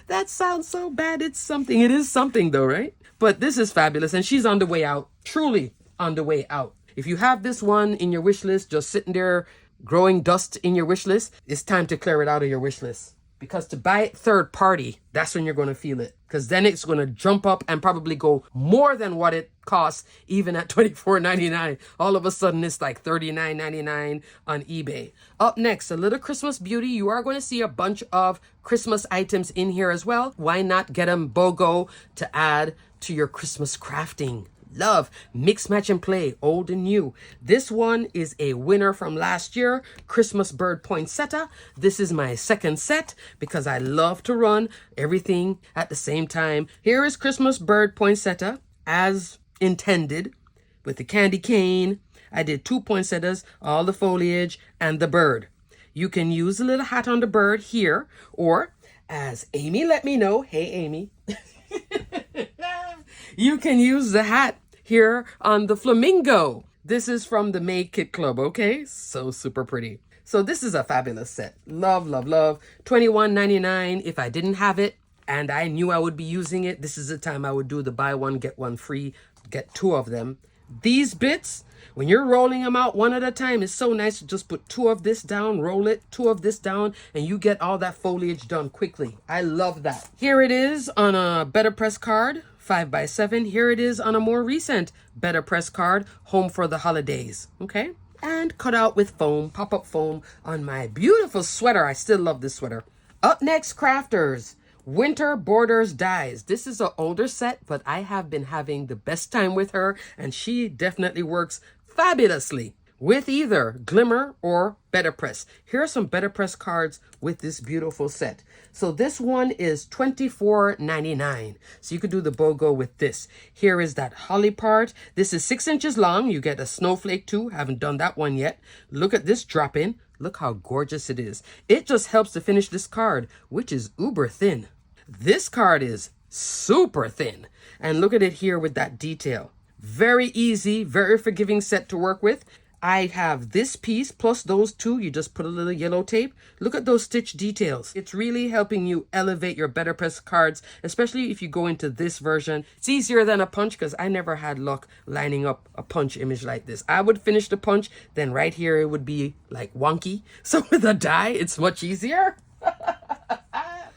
That sounds so bad. It's something. It is something though, right? But this is fabulous, and she's on the way out, truly on the way out. If you have this one in your wish list, just sitting there growing dust in your wish list, it's time to clear it out of your wish list. Because to buy it third party, that's when you're going to feel it. Because then it's going to jump up and probably go more than what it costs, even at $24.99. All of a sudden, it's like $39.99 on eBay. Up next, a little Christmas beauty. You are going to see a bunch of Christmas items in here as well. Why not get them BOGO to add to your Christmas crafting? Love, mix, match, and play, old and new. This one is a winner from last year, Christmas Bird Poinsettia. This is my second set because I love to run everything at the same time. Here is Christmas Bird Poinsettia as intended with the candy cane. I did 2 poinsettias, all the foliage, and the bird. You can use a little hat on the bird here, or as Amy let me know, hey Amy, you can use the hat here on the flamingo. This is from the Made Kit Club, okay? So super pretty. So this is a fabulous set. Love, love, love. $21.99 if I didn't have it and I knew I would be using it. This is the time I would do the buy one, get one free, get 2 of them. These bits, when you're rolling them out one at a time, it's so nice to just put 2 of this down, roll it, 2 of this down, and you get all that foliage done quickly. I love that. Here it is on a Better Press card. 5x7. Here it is on a more recent Better Press card, Home for the Holidays. Okay? And cut out with foam, pop-up foam on my beautiful sweater. I still love this sweater. Up next, crafters, Winter Borders Dies. This is an older set, but I have been having the best time with her, and she definitely works fabulously with either Glimmer or Better Press. Here are some Better Press cards with this beautiful set. So this one is $24.99. So you could do the BOGO with this. Here is that holly part. This is 6 inches long. You get a snowflake too. Haven't done that one yet. Look at this drop in. Look how gorgeous it is. It just helps to finish this card, which is uber thin. This card is super thin. And look at it here with that detail. Very easy, very forgiving set to work with. I have this piece plus those two. You just put a little yellow tape. Look at those stitch details. It's really helping you elevate your Better Press cards, especially if you go into this version. It's easier than a punch because I never had luck lining up a punch image like this. I would finish the punch, then right here it would be like wonky. So with a die, it's much easier.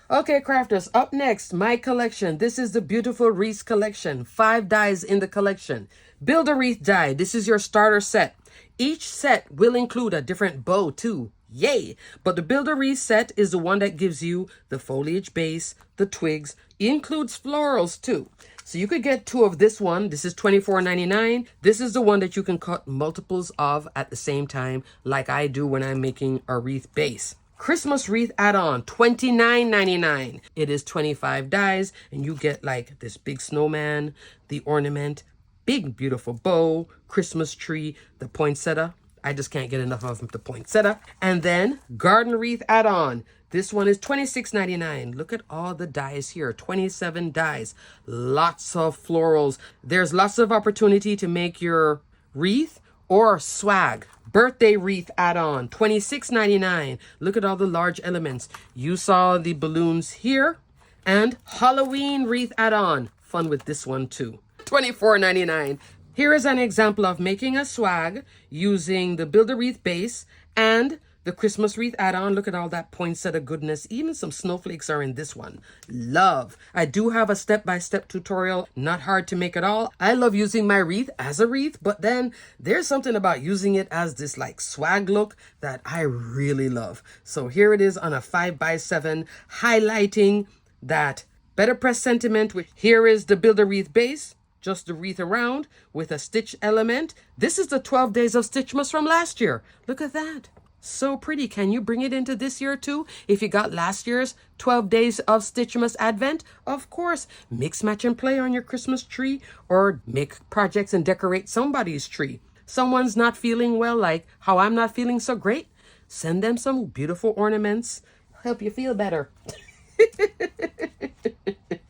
Okay, crafters, up next, my collection. This is the beautiful Wreath collection. 5 dies in the collection. Build a Wreath die. This is your starter set. Each set will include a different bow too. Yay! But the Build a Wreath set is the one that gives you the foliage base, the twigs. It includes florals too. So you could get 2 of this one. This is $24.99. This is the one that you can cut multiples of at the same time, like I do when I'm making a Wreath base. Christmas Wreath add-on, $29.99. It is 25 dies, and you get like this big snowman, the ornament, big beautiful bow, Christmas tree, the poinsettia. I just can't get enough of the poinsettia. And then Garden Wreath add-on. This one is $26.99. Look at all the dies here, 27 dies. Lots of florals. There's lots of opportunity to make your wreath or swag. Birthday Wreath add-on, $26.99. Look at all the large elements. You saw the balloons here. And Halloween Wreath add-on. Fun with this one too. $24.99. Here is an example of making a swag using the Build a Wreath base and the Christmas Wreath add-on. Look at all that poinsettia goodness. Even some snowflakes are in this one. Love. I do have a step-by-step tutorial. Not hard to make at all. I love using my wreath as a wreath, but then there's something about using it as this like swag look that I really love. So here it is on a 5x7, highlighting that Better Press sentiment. Here is the Build a Wreath base. Just the wreath around with a stitch element. This is the 12 days of Stitchmas from last year. Look at that. So pretty. Can you bring it into this year too? If you got last year's 12 days of Stitchmas Advent, of course, mix, match, and play on your Christmas tree or make projects and decorate somebody's tree. Someone's not feeling well, like how I'm not feeling so great. Send them some beautiful ornaments. Help you feel better.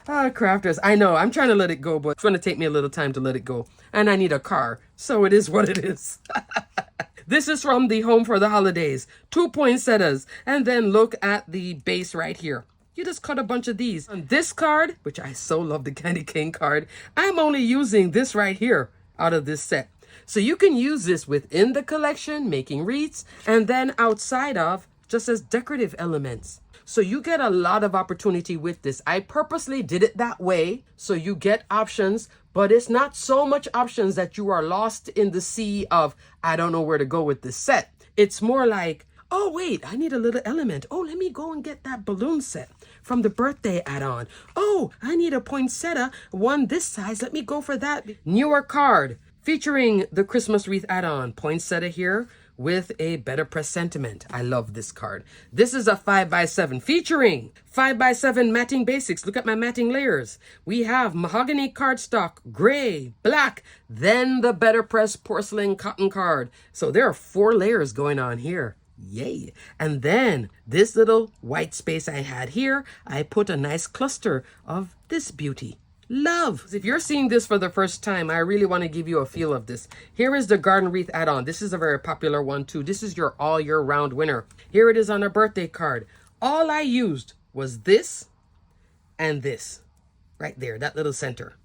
Crafters, I know, I'm trying to let it go, but it's going to take me a little time to let it go. And I need a car, so it is what it is. This is from the Home for the Holidays. 2 poinsettias. And then look at the base right here. You just cut a bunch of these. On this card, which I so love, the candy cane card, I'm only using this right here out of this set. So you can use this within the collection, making wreaths, and then outside of, just as decorative elements. So you get a lot of opportunity with this. I purposely did it that way so you get options, but it's not so much options that you are lost in the sea of, I don't know where to go with this set. It's more like, oh wait, I need a little element. Oh, let me go and get that balloon set from the birthday add-on. Oh, I need a poinsettia, one this size. Let me go for that. Newer card featuring the Christmas Wreath add-on. Poinsettia here with a Better Press sentiment. I love this card. This is a 5x7 featuring 5x7 matting basics. Look at my matting layers. We have mahogany cardstock, gray, black, then the Better Press porcelain cotton card. So there are 4 layers going on here. Yay. And then this little white space I had here, I put a nice cluster of this beauty. Love. If you're seeing this for the first time, I really want to give you a feel of this. Here is the Garden Wreath add-on. This is a very popular one too. This is your all year round winner. Here it is on a birthday card. All I used was this and this right there, that little center,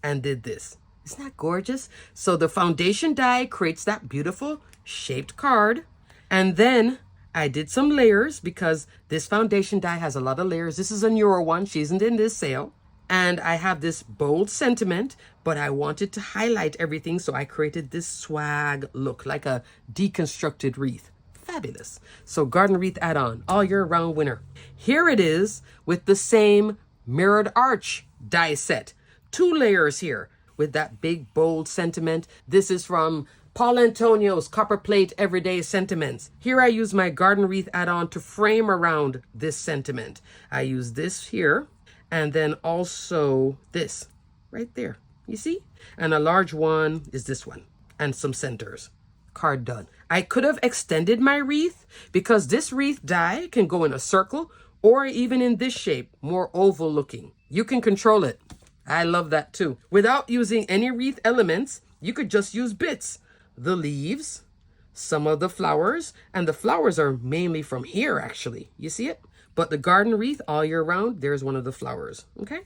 and did this. Isn't that gorgeous? So the foundation die creates that beautiful shaped card. And then I did some layers because this foundation die has a lot of layers. This is a newer one. She isn't in this sale. And I have this bold sentiment, but I wanted to highlight everything. So I created this swag look, like a deconstructed wreath. Fabulous. So Garden Wreath add-on, all year round winner. Here it is with the same mirrored arch die set. 2 layers here with that big bold sentiment. This is from Paul Antonio's Copper Plate Everyday Sentiments. Here I use my Garden Wreath add-on to frame around this sentiment. I use this here. And then also this right there, you see? And a large one is this one and some centers. Card done. I could have extended my wreath because this wreath die can go in a circle or even in this shape, more oval looking. You can control it. I love that too. Without using any wreath elements, you could just use bits. The leaves, some of the flowers, and the flowers are mainly from here actually. You see it? But the garden wreath all year round, there's one of the flowers, okay?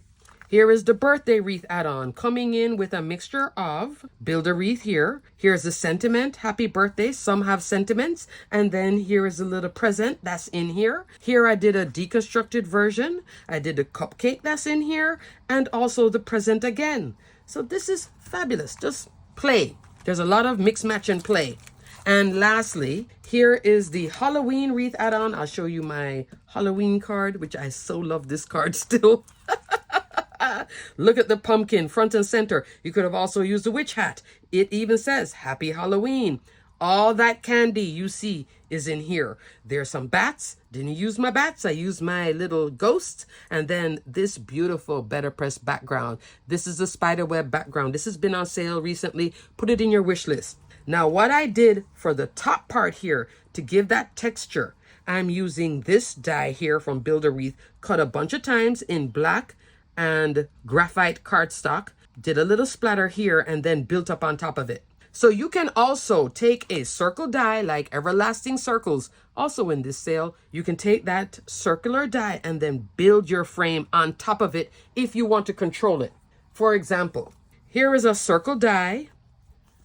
Here is the birthday wreath add-on coming in with a mixture of build a wreath here. Here's the sentiment, happy birthday. Some have sentiments. And then here is a little present that's in here. Here I did a deconstructed version. I did a cupcake that's in here and also the present again. So this is fabulous. Just play. There's a lot of mix, match, and play. And lastly, here is the Halloween wreath add-on. I'll show you my Halloween card, which I so love this card still. Look at the pumpkin front and center. You could have also used a witch hat. It even says Happy Halloween. All that candy you see is in here. There's some bats. Didn't use my bats. I used my little ghosts. And then this beautiful Better Press background. This is a spiderweb background. This has been on sale recently. Put it in your wish list. Now what I did for the top part here to give that texture, I'm using this die here from Build a Wreath, cut a bunch of times in black and graphite cardstock, did a little splatter here and then built up on top of it. So you can also take a circle die like Everlasting Circles, also in this sale. You can take that circular die and then build your frame on top of it if you want to control it. For example, here is a circle die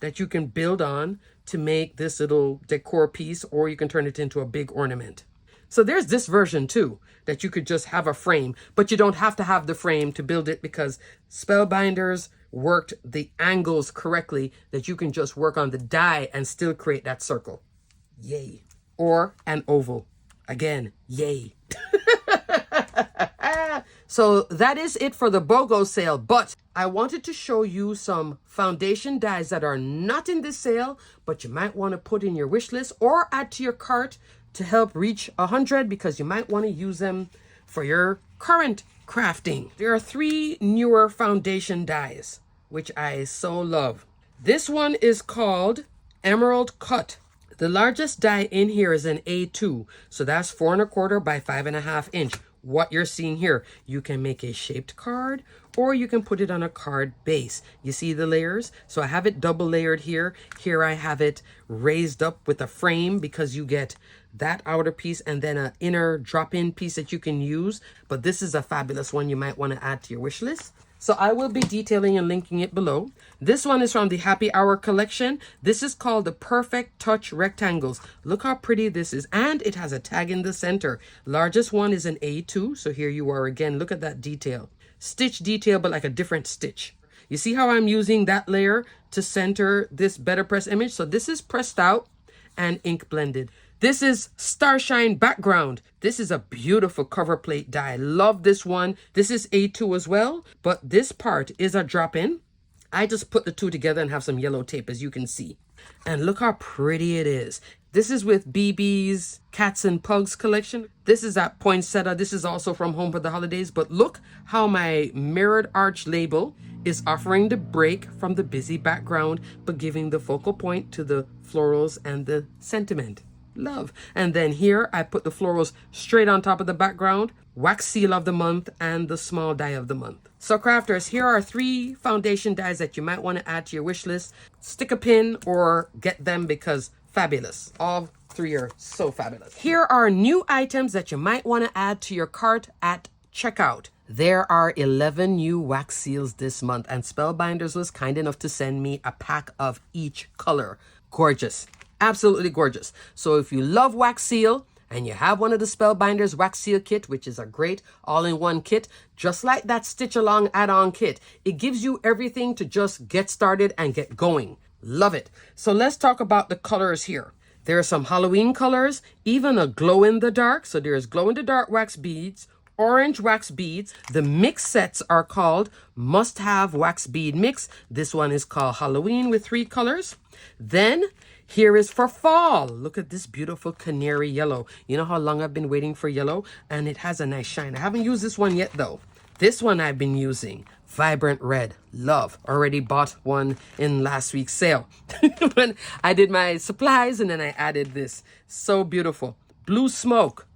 that you can build on to make this little decor piece, or you can turn it into a big ornament. So there's this version too, that you could just have a frame, but you don't have to have the frame to build it because Spellbinders worked the angles correctly that you can just work on the die and still create that circle. Yay. Or an oval. Again, yay. So that is it for the BOGO sale, but I wanted to show you some foundation dies that are not in this sale, but you might want to put in your wish list or add to your cart to help reach 100 because you might want to use them for your current crafting. There are 3 newer foundation dies, which I so love. This one is called Emerald Cut. The largest die in here is an A2, so that's 4 1/4 by 5.5 inch. What you're seeing here, you can make a shaped card or you can put it on a card base. You see the layers? So I have it double layered here. Here I have it raised up with a frame because you get that outer piece and then an inner drop-in piece that you can use. But this is a fabulous one you might want to add to your wish list. So I will be detailing and linking it below. This one is from the Happy Hour collection. This is called the Perfect Touch Rectangles. Look how pretty this is. And it has a tag in the center. Largest one is an A2. So here you are again. Look at that detail. Stitch detail, but like a different stitch. You see how I'm using that layer to center this Better Press image? So this is pressed out and ink blended. This is Starshine background. This is a beautiful cover plate die. Love this one. This is A2 as well, but this part is a drop-in. I just put the two together and have some yellow tape, as you can see. And look how pretty it is. This is with BB's Cats and Pugs collection. This is at Poinsettia. This is also from Home for the Holidays, but look how my mirrored arch label is offering the break from the busy background, but giving the focal point to the florals and the sentiment. Love. And then here I put the florals straight on top of the background, wax seal of the month, and the small die of the month. So crafters, here are 3 foundation dies that you might want to add to your wish list. Stick a pin or get them because fabulous. All 3 are so fabulous. Here are new items that you might want to add to your cart at checkout. There are 11 new wax seals this month, and Spellbinders was kind enough to send me a pack of each color. Gorgeous. Absolutely gorgeous. So if you love wax seal and you have one of the Spellbinders wax seal kit, which is a great all-in-one kit, just like that stitch along add-on kit, it gives you everything to just get started and get going. Love it. So let's talk about the colors here. There are some Halloween colors, even a glow in the dark. So there's glow in the dark wax beads, orange wax beads. The mix sets are called Must Have Wax Bead Mix. This one is called Halloween with 3 colors. Then here is for fall. Look at this beautiful canary yellow. You know how long I've been waiting for yellow? And it has a nice shine. I haven't used this one yet though. This one I've been using. Vibrant red. Love. Already bought one in last week's sale. When I did my supplies and then I added this. So beautiful. Blue smoke.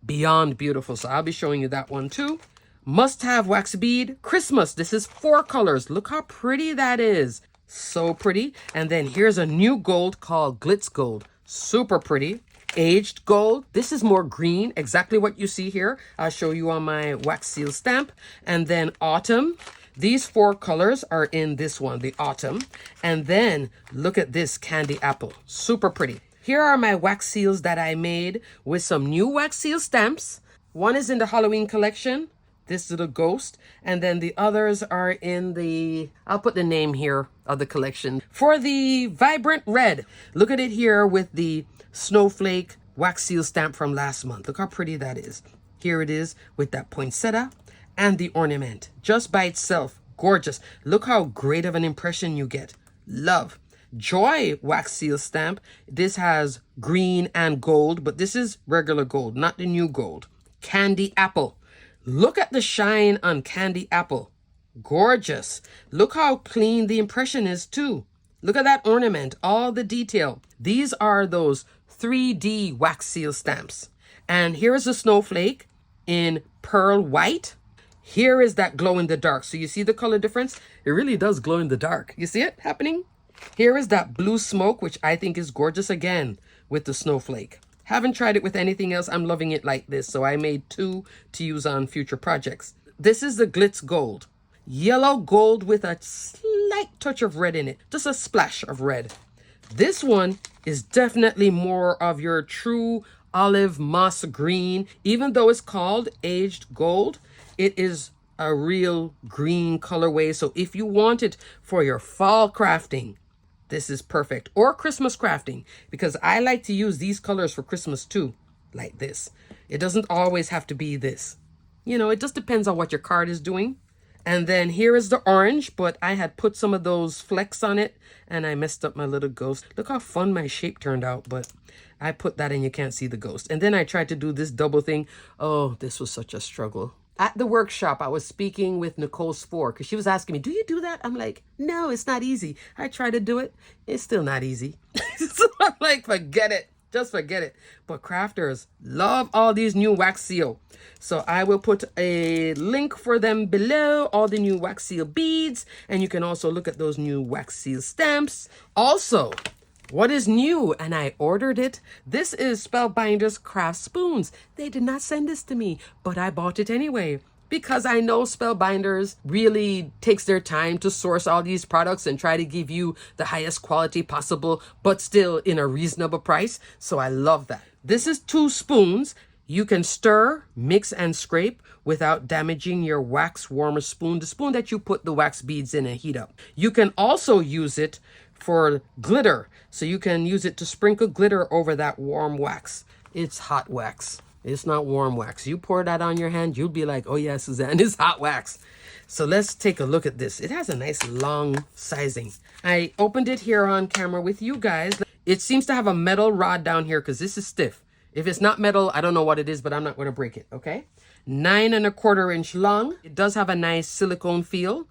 Beyond beautiful. So I'll be showing you that one too. Must Have Wax Bead. Christmas. This is 4 colors. Look how pretty that is. So pretty. And then here's a new gold called Glitz Gold. super pretty. Aged gold. This is more green, exactly what you see here. I'll show you on my wax seal stamp. And then autumn. These 4 colors are in this one, the autumn. And then look at this candy apple, super pretty. Here are my wax seals that I made with some new wax seal stamps. One is in the Halloween collection, this little ghost, and then the others are in the, I'll put the name here of the collection. For the vibrant red, look at it here with the snowflake wax seal stamp from last month. Look how pretty that is. Here it is with that poinsettia and the ornament. Just by itself, gorgeous. Look how great of an impression you get. Love. Joy wax seal stamp. This has green and gold, but this is regular gold, not the new gold. Candy apple. Look at the shine on candy apple. Gorgeous. Look how clean the impression is too. Look at that ornament, all the detail. These are those 3D wax seal stamps. And here is a snowflake in pearl white. Here is that glow in the dark. So you see the color difference? It really does glow in the dark. You see it happening? Here is that blue smoke, which I think is gorgeous again with the snowflake. Haven't tried it with anything else. I'm loving it like this. So I made 2 to use on future projects. This is the glitz gold. Yellow gold with a slight touch of red in it. Just a splash of red. This one is definitely more of your true olive moss green. Even though it's called aged gold, it is a real green colorway. So if you want it for your fall crafting, this is perfect. Or Christmas crafting, because I like to use these colors for Christmas too, like this. It doesn't always have to be this. You know, it just depends on what your card is doing. And then here is the orange, but I had put some of those flecks on it and I messed up my little ghost. Look how fun my shape turned out, but I put that and you can't see the ghost. And then I tried to do this double thing. Oh, this was such a struggle. At the workshop, I was speaking with Nicole Spohr because she was asking me, do you do that? I'm like, no, it's not easy. I try to do it. It's still not easy. So I'm like, forget it. Just forget it. But crafters love all these new wax seal. So I will put a link for them below, all the new wax seal beads. And you can also look at those new wax seal stamps. Also, what is new? And I ordered it. This is Spellbinders craft spoons. They did not send this to me, but I bought it anyway. Because I know Spellbinders really takes their time to source all these products and try to give you the highest quality possible, but still in a reasonable price. So I love that. This is 2 spoons. You can stir, mix, and scrape without damaging your wax warmer spoon, the spoon that you put the wax beads in and heat up. You can also use it for glitter. So you can use it to sprinkle glitter over that warm wax. It's hot wax. It's not warm wax. You pour that on your hand, you'll be like, oh yeah, Suzanne, it's hot wax. So let's take a look at this. It has a nice long sizing. I opened it here on camera with you guys. It seems to have a metal rod down here because this is stiff. If it's not metal, I don't know what it is, but I'm not going to break it, okay? 9 1/4 inch long. It does have a nice silicone feel.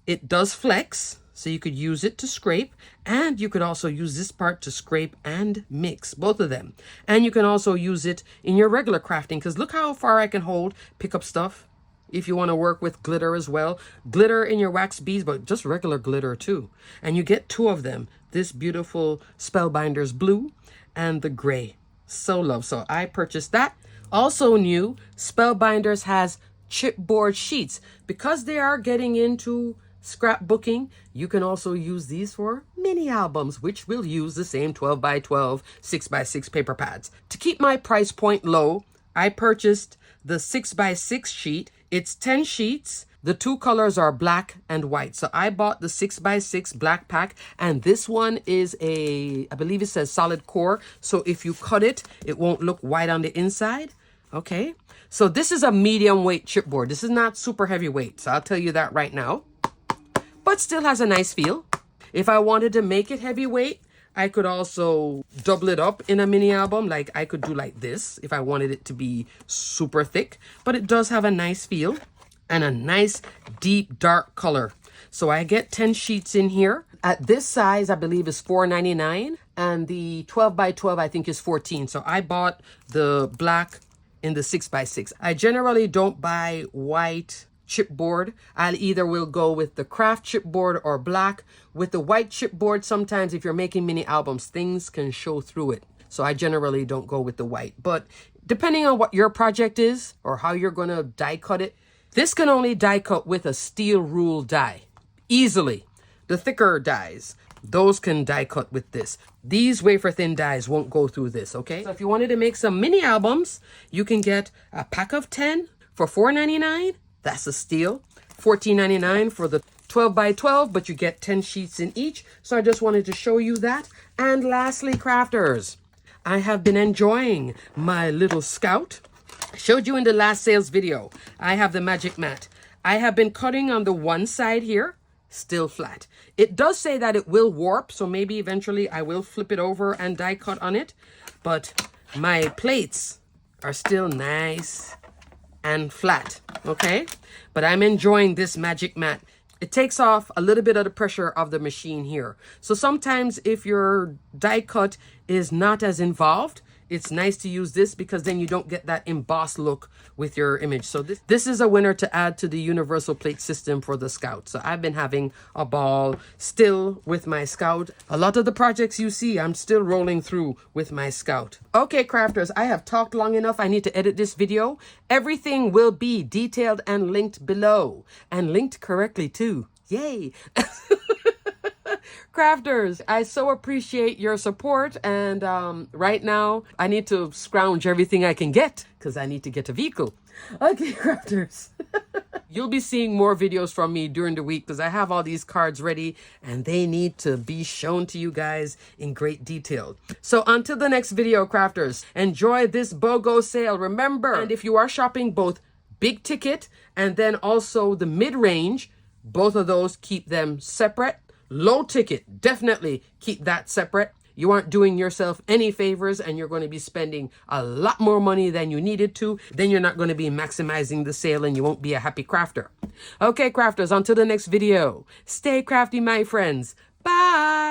It does flex. So you could use it to scrape, and you could also use this part to scrape and mix, both of them. And you can also use it in your regular crafting, because look how far I can hold, pick up stuff. If you want to work with glitter as well, glitter in your wax beads, but just regular glitter too. And you get 2 of them, this beautiful Spellbinders blue and the gray. So love. So I purchased that. Also new, Spellbinders has chipboard sheets. Because they are getting into scrapbooking, you can also use these for mini albums, which will use the same 12 by 12, 6 by 6 paper pads. To keep my price point low, I purchased the 6 by 6 sheet. It's 10 sheets. The 2 colors are black and white. So I bought the 6 by 6 black pack, and this one is I believe it says solid core. So if you cut it, it won't look white on the inside. Okay. So this is a medium weight chipboard. This is not super heavy weight. So I'll tell you that right now. But still has a nice feel. If I wanted to make it heavyweight, I could also double it up in a mini album. Like I could do like this if I wanted it to be super thick. But it does have a nice feel and a nice deep dark color. So I get 10 sheets in here. At this size, I believe is $4.99. And the 12 by 12, I think is $14. So I bought the black in the 6 by 6. I generally don't buy white chipboard. I'll either will go with the craft chipboard or black. With the white chipboard, sometimes if you're making mini albums, things can show through it. So I generally don't go with the white. But depending on what your project is or how you're going to die cut it, this can only die cut with a steel rule die. Easily. The thicker dies, those can die cut with this. These wafer thin dies won't go through this, okay? So if you wanted to make some mini albums, you can get a pack of 10 for $4.99. That's a steal. $14.99 for the 12 by 12, but you get 10 sheets in each. So I just wanted to show you that. And lastly, crafters, I have been enjoying my little scout. I showed you in the last sales video. I have the magic mat. I have been cutting on the one side here, still flat. It does say that it will warp, so maybe eventually I will flip it over and die cut on it. But my plates are still nice and flat, okay? But I'm enjoying this magic mat. It takes off a little bit of the pressure of the machine here. So sometimes if your die cut is not as involved, it's nice to use this because then you don't get that embossed look with your image. So this is a winner to add to the universal plate system for the Scout. So I've been having a ball still with my Scout. A lot of the projects you see, I'm still rolling through with my Scout. Okay, crafters, I have talked long enough. I need to edit this video. Everything will be detailed and linked below. And linked correctly too. Yay! Crafters, I so appreciate your support, and right now I need to scrounge everything I can get because I need to get a vehicle. Okay, crafters. You'll be seeing more videos from me during the week because I have all these cards ready and they need to be shown to you guys in great detail. So until the next video, crafters, enjoy this BOGO sale. Remember, and if you are shopping both big ticket and then also the mid-range, both of those, keep them separate. Low ticket, definitely keep that separate. You aren't doing yourself any favors and you're going to be spending a lot more money than you needed to. Then you're not going to be maximizing the sale and you won't be a happy crafter. Okay, crafters, until the next video. Stay crafty, my friends. Bye.